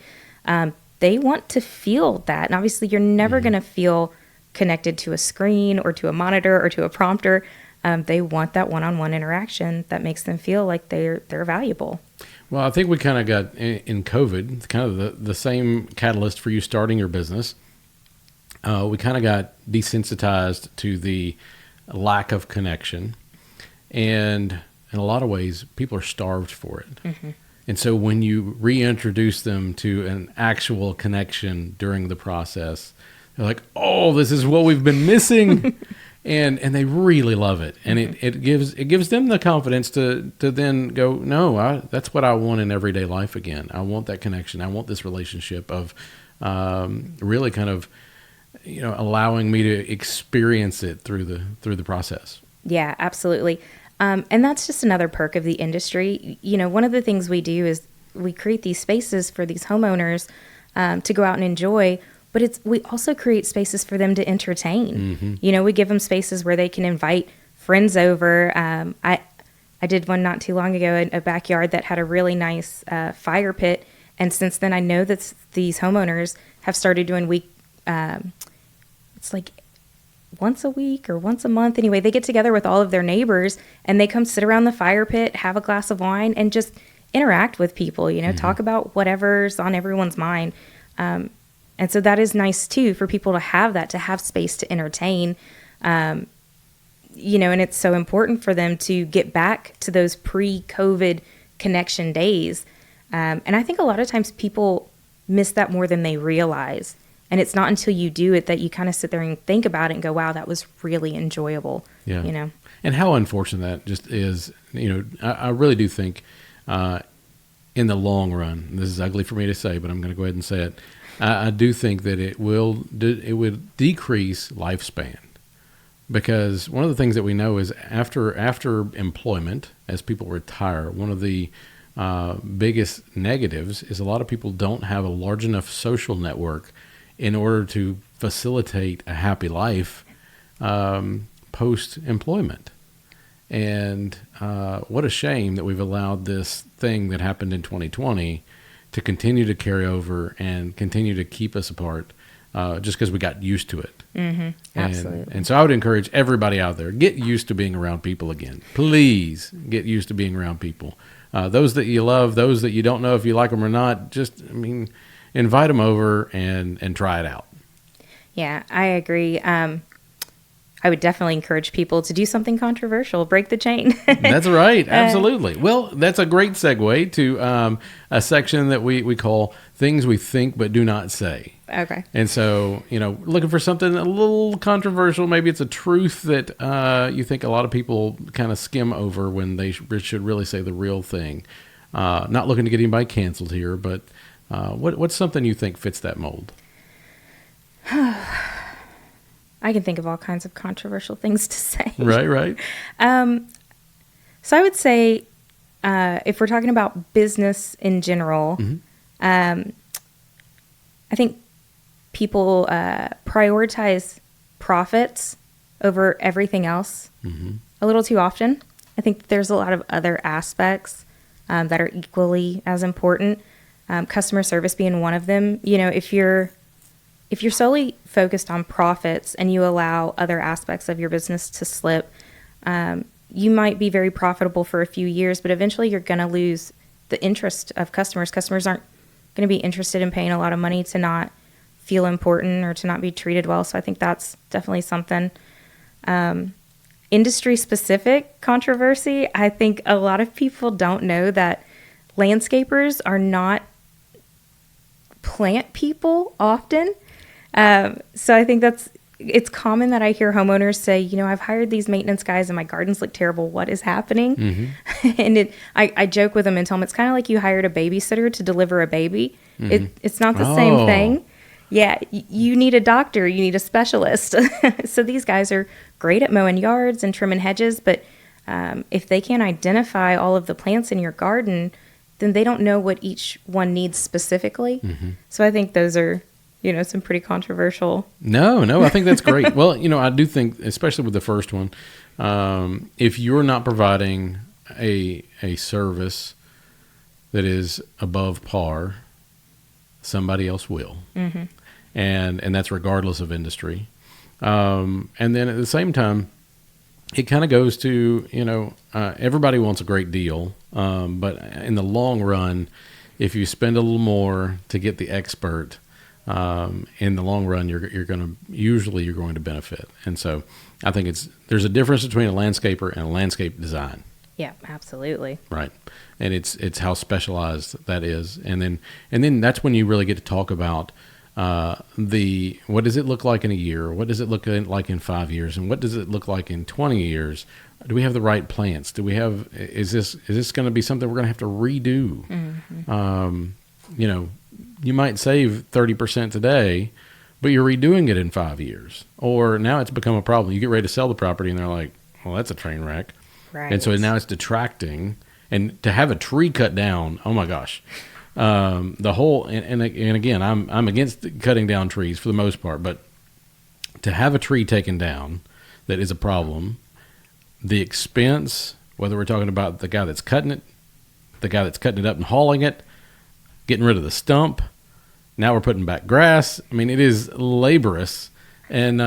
they want to feel that. And obviously you're never going to feel connected to a screen or to a monitor or to a prompter. They want that one-on-one interaction that makes them feel like they're valuable. Well, I think we kind of got in COVID, kind of the same catalyst for you starting your business. We kind of got desensitized to the lack of connection. And in a lot of ways, people are starved for it. Mm-hmm. And so when you reintroduce them to an actual connection during the process, they're like, oh, this is what we've been missing. and they really love it. And it gives them the confidence to then go, no, that's what I want in everyday life again. I want that connection. I want this relationship of really kind of, allowing me to experience it through the process. Yeah, absolutely. And that's just another perk of the industry. One of the things we do is we create these spaces for these homeowners to go out and enjoy, but we also create spaces for them to entertain. Mm-hmm. We give them spaces where they can invite friends over. I did one not too long ago in a backyard that had a really nice fire pit. And since then, I know that these homeowners have started doing it's like once a week or once a month. Anyway, they get together with all of their neighbors and they come sit around the fire pit, have a glass of wine, and just interact with people, mm-hmm. talk about whatever's on everyone's mind. And so that is nice too, for people to have space to entertain, and it's so important for them to get back to those pre-COVID connection days. And I think a lot of times people miss that more than they realize. And it's not until you do it that you kind of sit there and think about it and go, wow, that was really enjoyable. Yeah. And how unfortunate that just is. I really do think in the long run, this is ugly for me to say, but I'm going to go ahead and say it. I do think that it would decrease lifespan, because one of the things that we know is after employment, as people retire, one of the biggest negatives is a lot of people don't have a large enough social network in order to facilitate a happy life post-employment. And what a shame that we've allowed this thing that happened in 2020 to continue to carry over and continue to keep us apart just because we got used to it. Mm-hmm. Absolutely. And so I would encourage everybody out there, get used to being around people again. Please get used to being around people. Those that you love, those that you don't know if you like them or not, invite them over and try it out. Yeah, I agree. I would definitely encourage people to do something controversial, break the chain. That's right. Absolutely. Well, that's a great segue to a section that we call Things We Think But Do Not Say. Okay. And so, looking for something a little controversial. Maybe it's a truth that you think a lot of people kind of skim over when they should really say the real thing. Not looking to get anybody canceled here, but what's something you think fits that mold? I can think of all kinds of controversial things to say. Right. So I would say, if we're talking about business in general, mm-hmm. I think people prioritize profits over everything else mm-hmm. a little too often. I think there's a lot of other aspects that are equally as important. Customer service being one of them. If you're solely focused on profits and you allow other aspects of your business to slip, you might be very profitable for a few years, but eventually you're going to lose the interest of customers. Customers aren't going to be interested in paying a lot of money to not feel important or to not be treated well. So I think that's definitely something. Industry-specific controversy, I think a lot of people don't know that landscapers are not plant people often. So I think it's common that I hear homeowners say, I've hired these maintenance guys and my gardens look terrible. What is happening? Mm-hmm. And I joke with them and tell them it's kind of like you hired a babysitter to deliver a baby. Mm-hmm. It's not the same thing. Yeah, you need a doctor, you need a specialist. So these guys are great at mowing yards and trimming hedges, but if they can't identify all of the plants in your garden, then they don't know what each one needs specifically. Mm-hmm. So I think those are, some pretty controversial. No, I think that's great. Well, I do think, especially with the first one, if you're not providing a service that is above par, somebody else will. Mm-hmm. And that's regardless of industry. And then at the same time, it kind of goes to, everybody wants a great deal. But in the long run, if you spend a little more to get the expert, in the long run, you're going to benefit. And so I think there's a difference between a landscaper and a landscape design. Yeah, absolutely. Right. And it's how specialized that is. And then that's when you really get to talk about what does it look like in a year? What does it look like in 5 years? And what does it look like in 20 years? Do we have the right plants? Is this going to be something we're going to have to redo? Mm-hmm. You might save 30% today, but you're redoing it in 5 years. Or now it's become a problem. You get ready to sell the property and they're like, well, that's a train wreck. Right. And so now it's detracting. And to have a tree cut down, oh my gosh. The whole, and again, I'm against cutting down trees for the most part, but to have a tree taken down that is a problem, the expense, whether we're talking about the guy that's cutting it, the guy that's cutting it up and hauling it, getting rid of the stump, now we're putting back grass. I mean, it is laborious, and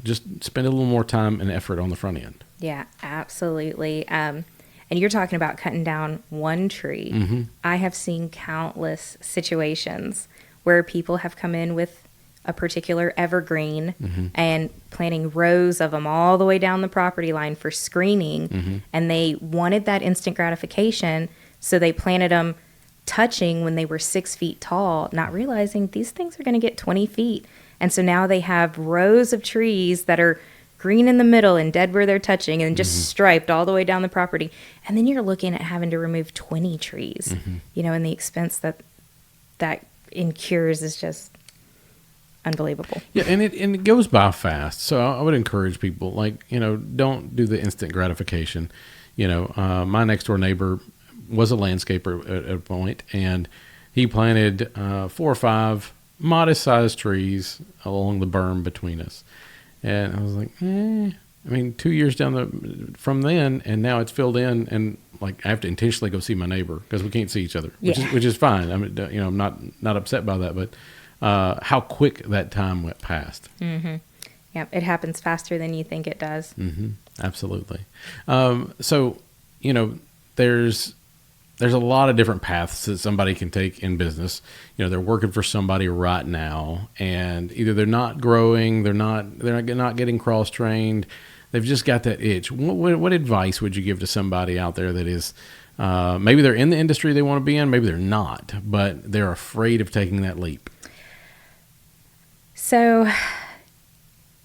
just spend a little more time and effort on the front end. Yeah, absolutely. And you're talking about cutting down one tree. Mm-hmm. I have seen countless situations where people have come in with a particular evergreen mm-hmm. and planting rows of them all the way down the property line for screening. Mm-hmm. And they wanted that instant gratification, so they planted them touching when they were 6 feet tall, not realizing these things are going to get 20 feet. And so now they have rows of trees that are green in the middle and dead where they're touching and just mm-hmm. striped all the way down the property. And then you're looking at having to remove 20 trees, mm-hmm. And the expense that incurs is just unbelievable. Yeah, and it goes by fast. So I would encourage people, don't do the instant gratification. My next door neighbor was a landscaper at a point, and he planted 4 or 5 modest-sized trees along the berm between us. And I was like, 2 years from then, and now it's filled in, and I have to intentionally go see my neighbor because we can't see each other, which is fine. I mean, I'm not upset by that, but how quick that time went past. Mm-hmm. Yeah, it happens faster than you think it does. Mm-hmm. Absolutely. So, there's a lot of different paths that somebody can take in business. They're working for somebody right now, and either they're not growing, they're not getting cross-trained. They've just got that itch. What advice would you give to somebody out there that is, maybe they're in the industry they want to be in, maybe they're not, but they're afraid of taking that leap? So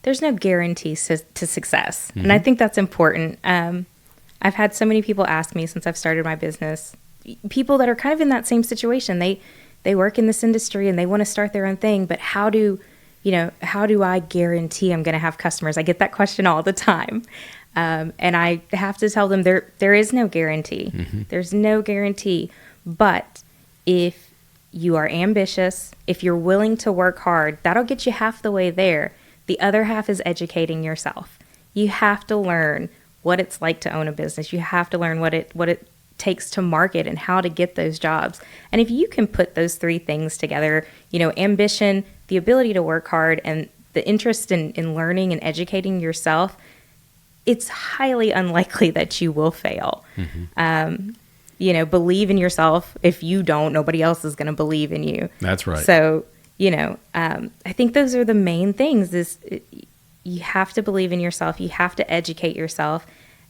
there's no guarantees to success. Mm-hmm. And I think that's important. I've had so many people ask me since I've started my business, people that are kind of in that same situation. They work in this industry and they want to start their own thing, but how do I guarantee I'm going to have customers? I get that question all the time. And I have to tell them there is no guarantee. Mm-hmm. There's no guarantee. But if you are ambitious, if you're willing to work hard, that'll get you half the way there. The other half is educating yourself. You have to learn what it's like to own a business. You have to learn what it takes to market and how to get those jobs. And if you can put those 3 things together, ambition, the ability to work hard, and the interest in learning and educating yourself, it's highly unlikely that you will fail. Mm-hmm. Believe in yourself. If you don't, nobody else is going to believe in you. That's right. So, I think those are the main things is you have to believe in yourself. You have to educate yourself,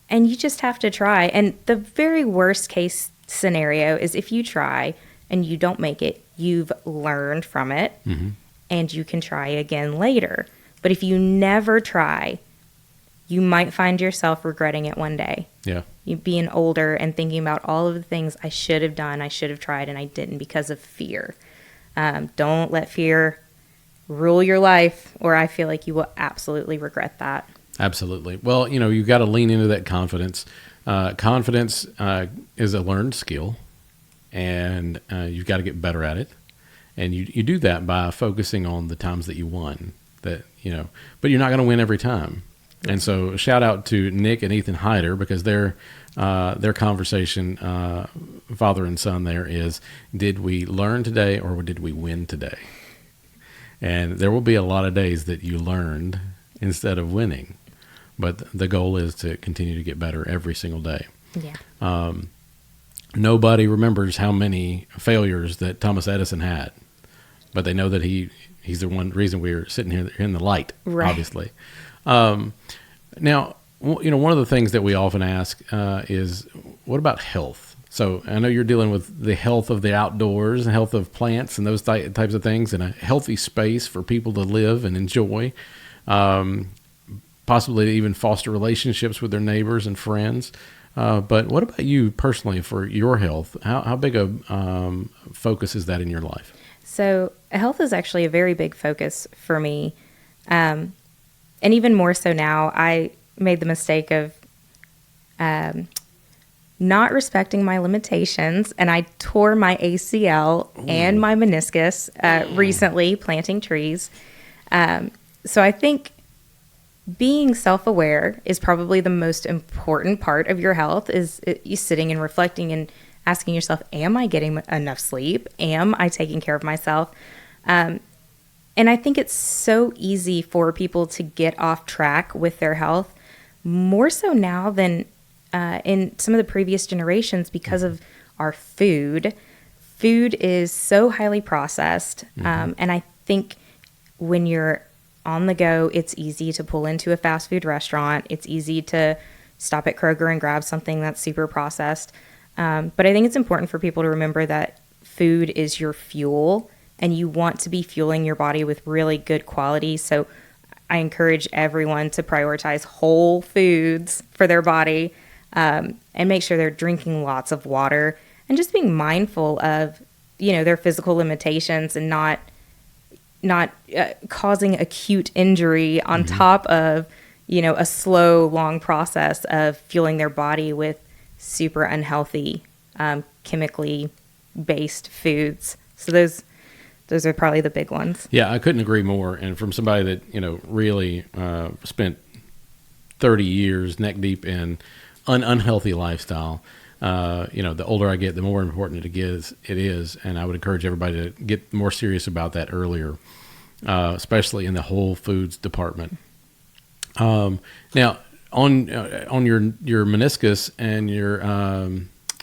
and you just have to try. And the very worst case scenario is if you try and you don't make it, you've learned from it, and you can try again later. But if you never try, you might find yourself regretting it one day. Yeah. You being older and thinking about all of the things I should have done, I should have tried, and I didn't because of fear. Don't let fear rule your life, or I feel like you will absolutely regret that. Absolutely. Well, you've got to lean into that confidence. Confidence is a learned skill, and you've got to get better at it. And you do that by focusing on the times that you won. But you're not going to win every time. And so, shout out to Nick and Ethan Hyder, because their conversation, father and son, there is: did we learn today, or did we win today? And there will be a lot of days that you learned instead of winning, but the goal is to continue to get better every single day. Yeah. Nobody remembers how many failures that Thomas Edison had, but they know that he's the one reason we're sitting here in the light, right. Obviously. Now, one of the things that we often ask is, what about health? So I know you're dealing with the health of the outdoors, the health of plants and those types of things, and a healthy space for people to live and enjoy, possibly to even foster relationships with their neighbors and friends. But what about you personally for your health? How big a focus is that in your life? So health is actually a very big focus for me. And even more so now, I made the mistake of not respecting my limitations, and I tore my ACL and my meniscus recently planting trees. So I think being self-aware is probably the most important part of your health, is you sitting and reflecting and asking yourself, am I getting enough sleep? Am I taking care of myself? And I think it's so easy for people to get off track with their health, more so now than in some of the previous generations, because of our food. Food is so highly processed. And I think when you're on the go, it's easy to pull into a fast food restaurant. It's easy to stop at Kroger and grab something that's super processed. But I think it's important for people to remember that food is your fuel, and you want to be fueling your body with really good quality. So I encourage everyone to prioritize whole foods for their body, and make sure they're drinking lots of water, and just being mindful of, their physical limitations, and not causing acute injury on top of, a slow, long process of fueling their body with super unhealthy, chemically based foods. So those are probably the big ones. Yeah, I couldn't agree more. And from somebody that, really spent 30 years neck deep in an unhealthy lifestyle, the older I get, the more important it is. And I would encourage everybody to get more serious about that earlier, especially in the whole foods department. Now, on your meniscus and your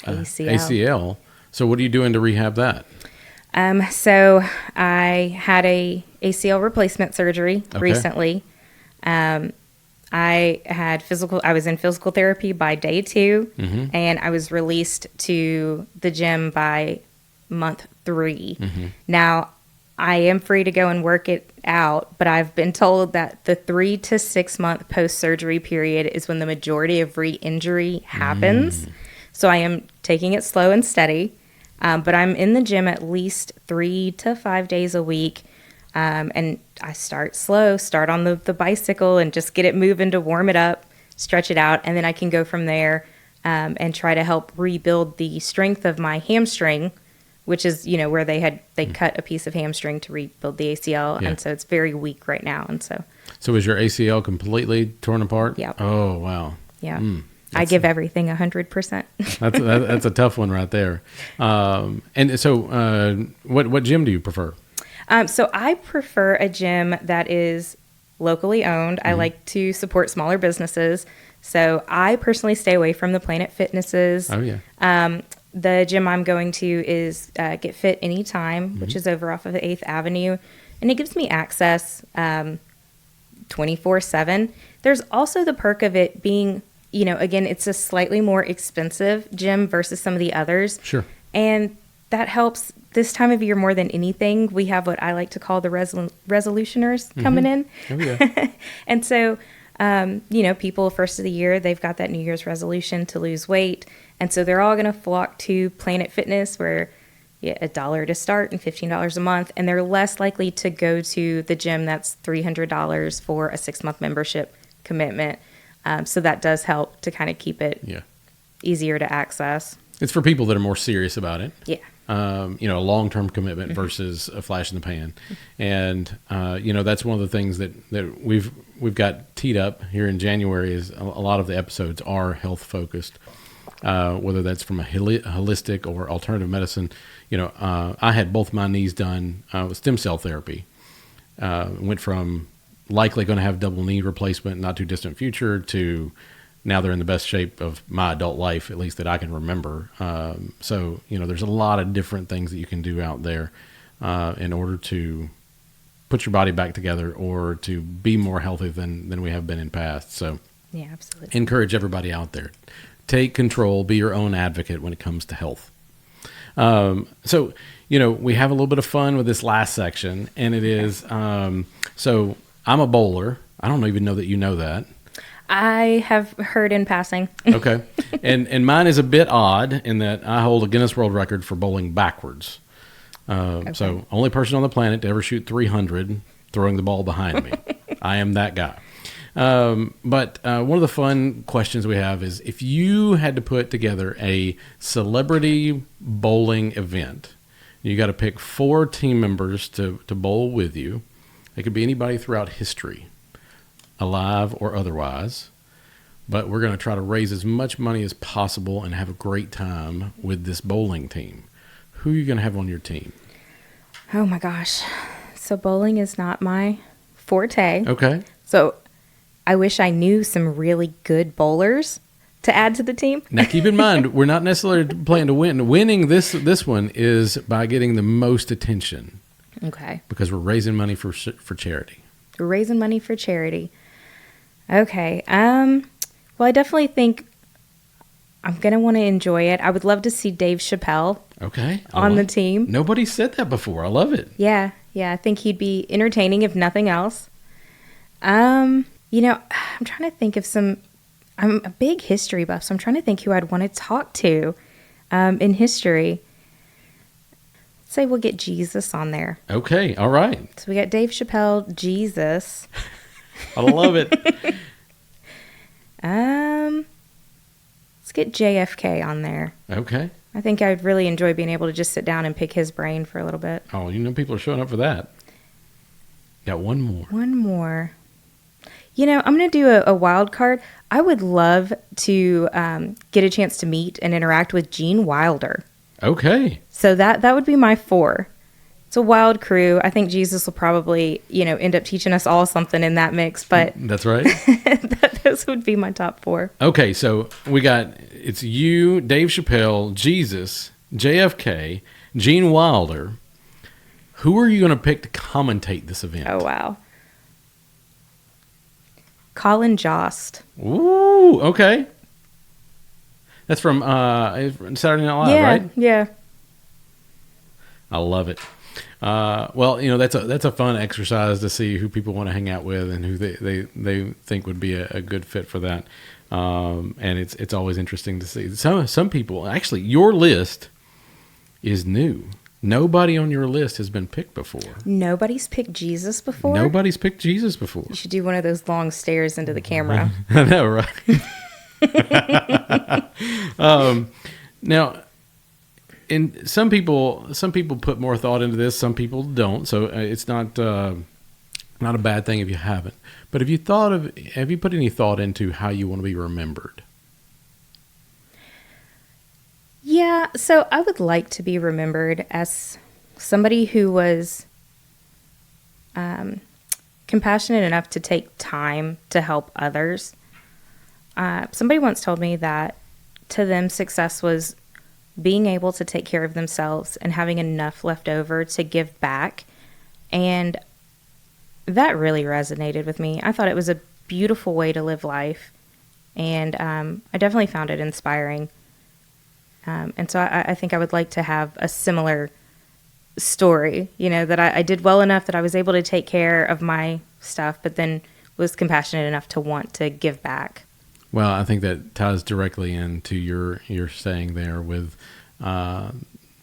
ACL, so what are you doing to rehab that? So I had a ACL replacement surgery recently. I was in physical therapy by day 2, and I was released to the gym by month 3. Now, I am free to go and work it out, but I've been told that the 3 to 6 month post-surgery period is when the majority of re-injury happens. So I am taking it slow and steady, but I'm in the gym at least 3 to 5 days a week. And I start slow, start on the bicycle and just get it moving to warm it up, stretch it out, and then I can go from there and try to help rebuild the strength of my hamstring, which is, where they cut a piece of hamstring to rebuild the ACL, and so it's very weak right now. And so is your ACL completely torn apart? Yeah. Oh, wow. Yeah. I give everything 100%. That's a tough one right there. And so what gym do you prefer? So I prefer a gym that is locally owned. I like to support smaller businesses. So I personally stay away from the Planet Fitnesses. Oh, yeah. The gym I'm going to is Get Fit Anytime, which is over off of 8th Avenue. And it gives me access 24/7. There's also the perk of it being, again, it's a slightly more expensive gym versus some of the others. Sure. And that helps this time of year more than anything, we have what I like to call the resolutioners coming in. Oh, yeah. And so, people first of the year, they've got that New Year's resolution to lose weight. And so they're all going to flock to Planet Fitness, where $1 to start and $15 a month. And they're less likely to go to the gym that's $300 for a 6-month membership commitment. So that does help to kind of keep it easier to access. It's for people that are more serious about it. Yeah. A long-term commitment versus a flash in the pan. And, that's one of the things that we've got teed up here in January is a lot of the episodes are health focused, whether that's from a holistic or alternative medicine. I had both my knees done with stem cell therapy. Went from likely going to have double knee replacement in not too distant future to now they're in the best shape of my adult life, at least that I can remember. So there's a lot of different things that you can do out there in order to put your body back together or to be more healthy than we have been in past. So yeah, absolutely. Encourage everybody out there. Take control, be your own advocate when it comes to health. So we have a little bit of fun with this last section, and it is, so I'm a bowler. I don't even know that you know that. I have heard in passing. Okay. And mine is a bit odd in that I hold a Guinness World Record for bowling backwards. So only person on the planet to ever shoot 300 throwing the ball behind me. I am that guy. But one of the fun questions we have is if you had to put together a celebrity bowling event, you got to pick 4 team members to bowl with you. It could be anybody throughout history, alive or otherwise. But we're going to try to raise as much money as possible and have a great time with this bowling team. Who are you going to have on your team? Oh my gosh. So bowling is not my forte. Okay. So I wish I knew some really good bowlers to add to the team. Now keep in mind, we're not necessarily playing to win. Winning this one is by getting the most attention. Okay. Because we're raising money for charity. We're raising money for charity. Okay. Well, I definitely think I'm going to want to enjoy it. I would love to see Dave Chappelle on the team. Nobody said that before. I love it. Yeah. I think he'd be entertaining if nothing else. I'm trying to think of I'm a big history buff, so I'm trying to think who I'd want to talk to in history. Say we'll get Jesus on there. Okay, all right. So we got Dave Chappelle, Jesus. I love it. Let's get JFK on there. Okay. I think I'd really enjoy being able to just sit down and pick his brain for a little bit. Oh, people are showing up for that. Got one more. One more. I'm going to do a wild card. I would love to get a chance to meet and interact with Gene Wilder. Okay. So that would be my 4. It's a wild crew. I think Jesus will probably, end up teaching us all something in that mix. But that's right. Those would be my top 4. Okay, so it's you, Dave Chappelle, Jesus, JFK, Gene Wilder. Who are you going to pick to commentate this event? Oh, wow. Colin Jost. Ooh, okay. That's from Saturday Night Live, right? Yeah. I love it. Well, that's a fun exercise to see who people want to hang out with and who they think would be a good fit for that. And it's always interesting to see. Some people, actually, your list is new. Nobody on your list has been picked before. Nobody's picked Jesus before? Nobody's picked Jesus before. You should do one of those long stares into the camera. I know, right? Now, and some people put more thought into this. Some people don't. So it's not a bad thing if you haven't. But have you put any thought into how you want to be remembered? Yeah, so I would like to be remembered as somebody who was compassionate enough to take time to help others. Somebody once told me that to them, success was being able to take care of themselves and having enough left over to give back. And that really resonated with me. I thought it was a beautiful way to live life. And I definitely found it inspiring. And so I think I would like to have a similar story, that I did well enough that I was able to take care of my stuff, but then was compassionate enough to want to give back. Well, I think that ties directly into your saying there with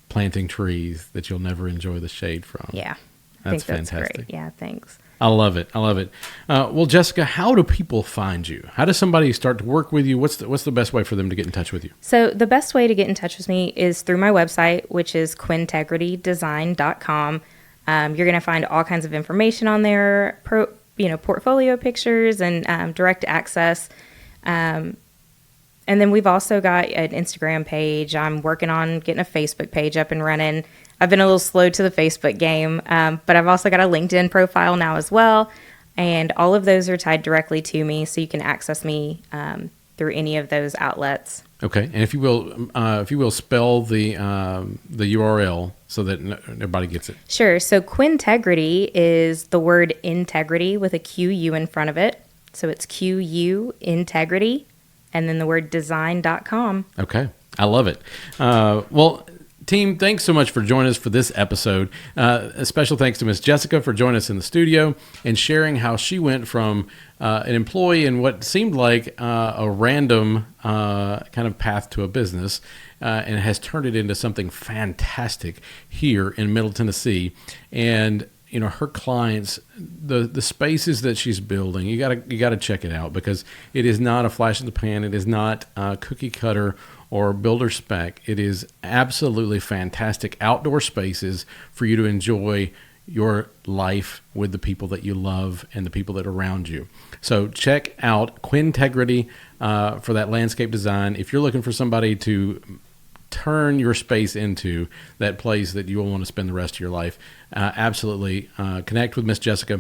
planting trees that you'll never enjoy the shade from. Yeah. That's that's fantastic. great. Yeah, thanks. I love it. Well, Jessica, how do people find you? How does somebody start to work with you? What's the best way for them to get in touch with you? So the best way to get in touch with me is through my website, which is quintegritydesign.com. You're going to find all kinds of information on there, portfolio pictures and direct access. And then we've also got an Instagram page. I'm working on getting a Facebook page up and running. I've been a little slow to the Facebook game, but I've also got a LinkedIn profile now as well. And all of those are tied directly to me, so you can access me through any of those outlets. Okay, and if you will spell the URL so that everybody gets it. Sure. So Quintegrity is the word integrity with a QU in front of it. So it's QU integrity, and then the word design.com. Okay, I love it. Well, team, thanks so much for joining us for this episode. A special thanks to Miss Jessica for joining us in the studio and sharing how she went from an employee in what seemed like a random kind of path to a business and has turned it into something fantastic here in Middle Tennessee. And her clients, the spaces that she's building, you gotta check it out, because it is not a flash in the pan. It is not cookie cutter or builder spec. It is absolutely fantastic outdoor spaces for you to enjoy your life with the people that you love and the people that are around you. So check out Quintegrity for that landscape design. If you're looking for somebody to turn your space into that place that you will want to spend the rest of your life, absolutely connect with Miss Jessica.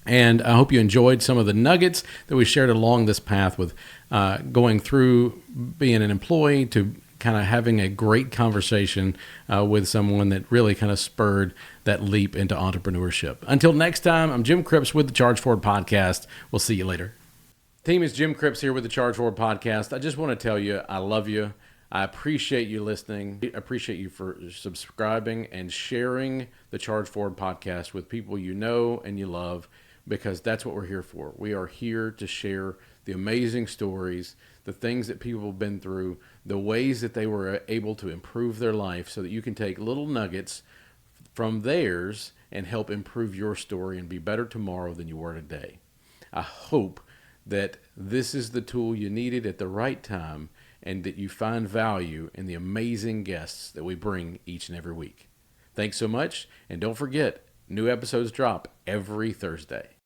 And I hope you enjoyed some of the nuggets that we shared along this path with going through being an employee to kind of having a great conversation with someone that really kind of spurred that leap into entrepreneurship. Until next time, I'm Jim Cripps with the Charge Forward Podcast. We'll see you later. Team, is Jim Cripps here with the Charge Forward Podcast. I just want to tell you I love you. I appreciate you listening. I appreciate you for subscribing and sharing the Charge Forward Podcast with people you know and you love, because that's what we're here for. We are here to share the amazing stories, the things that people have been through, the ways that they were able to improve their life, so that you can take little nuggets from theirs and help improve your story and be better tomorrow than you were today. I hope that this is the tool you needed at the right time, and that you find value in the amazing guests that we bring each and every week. Thanks so much, and don't forget, new episodes drop every Thursday.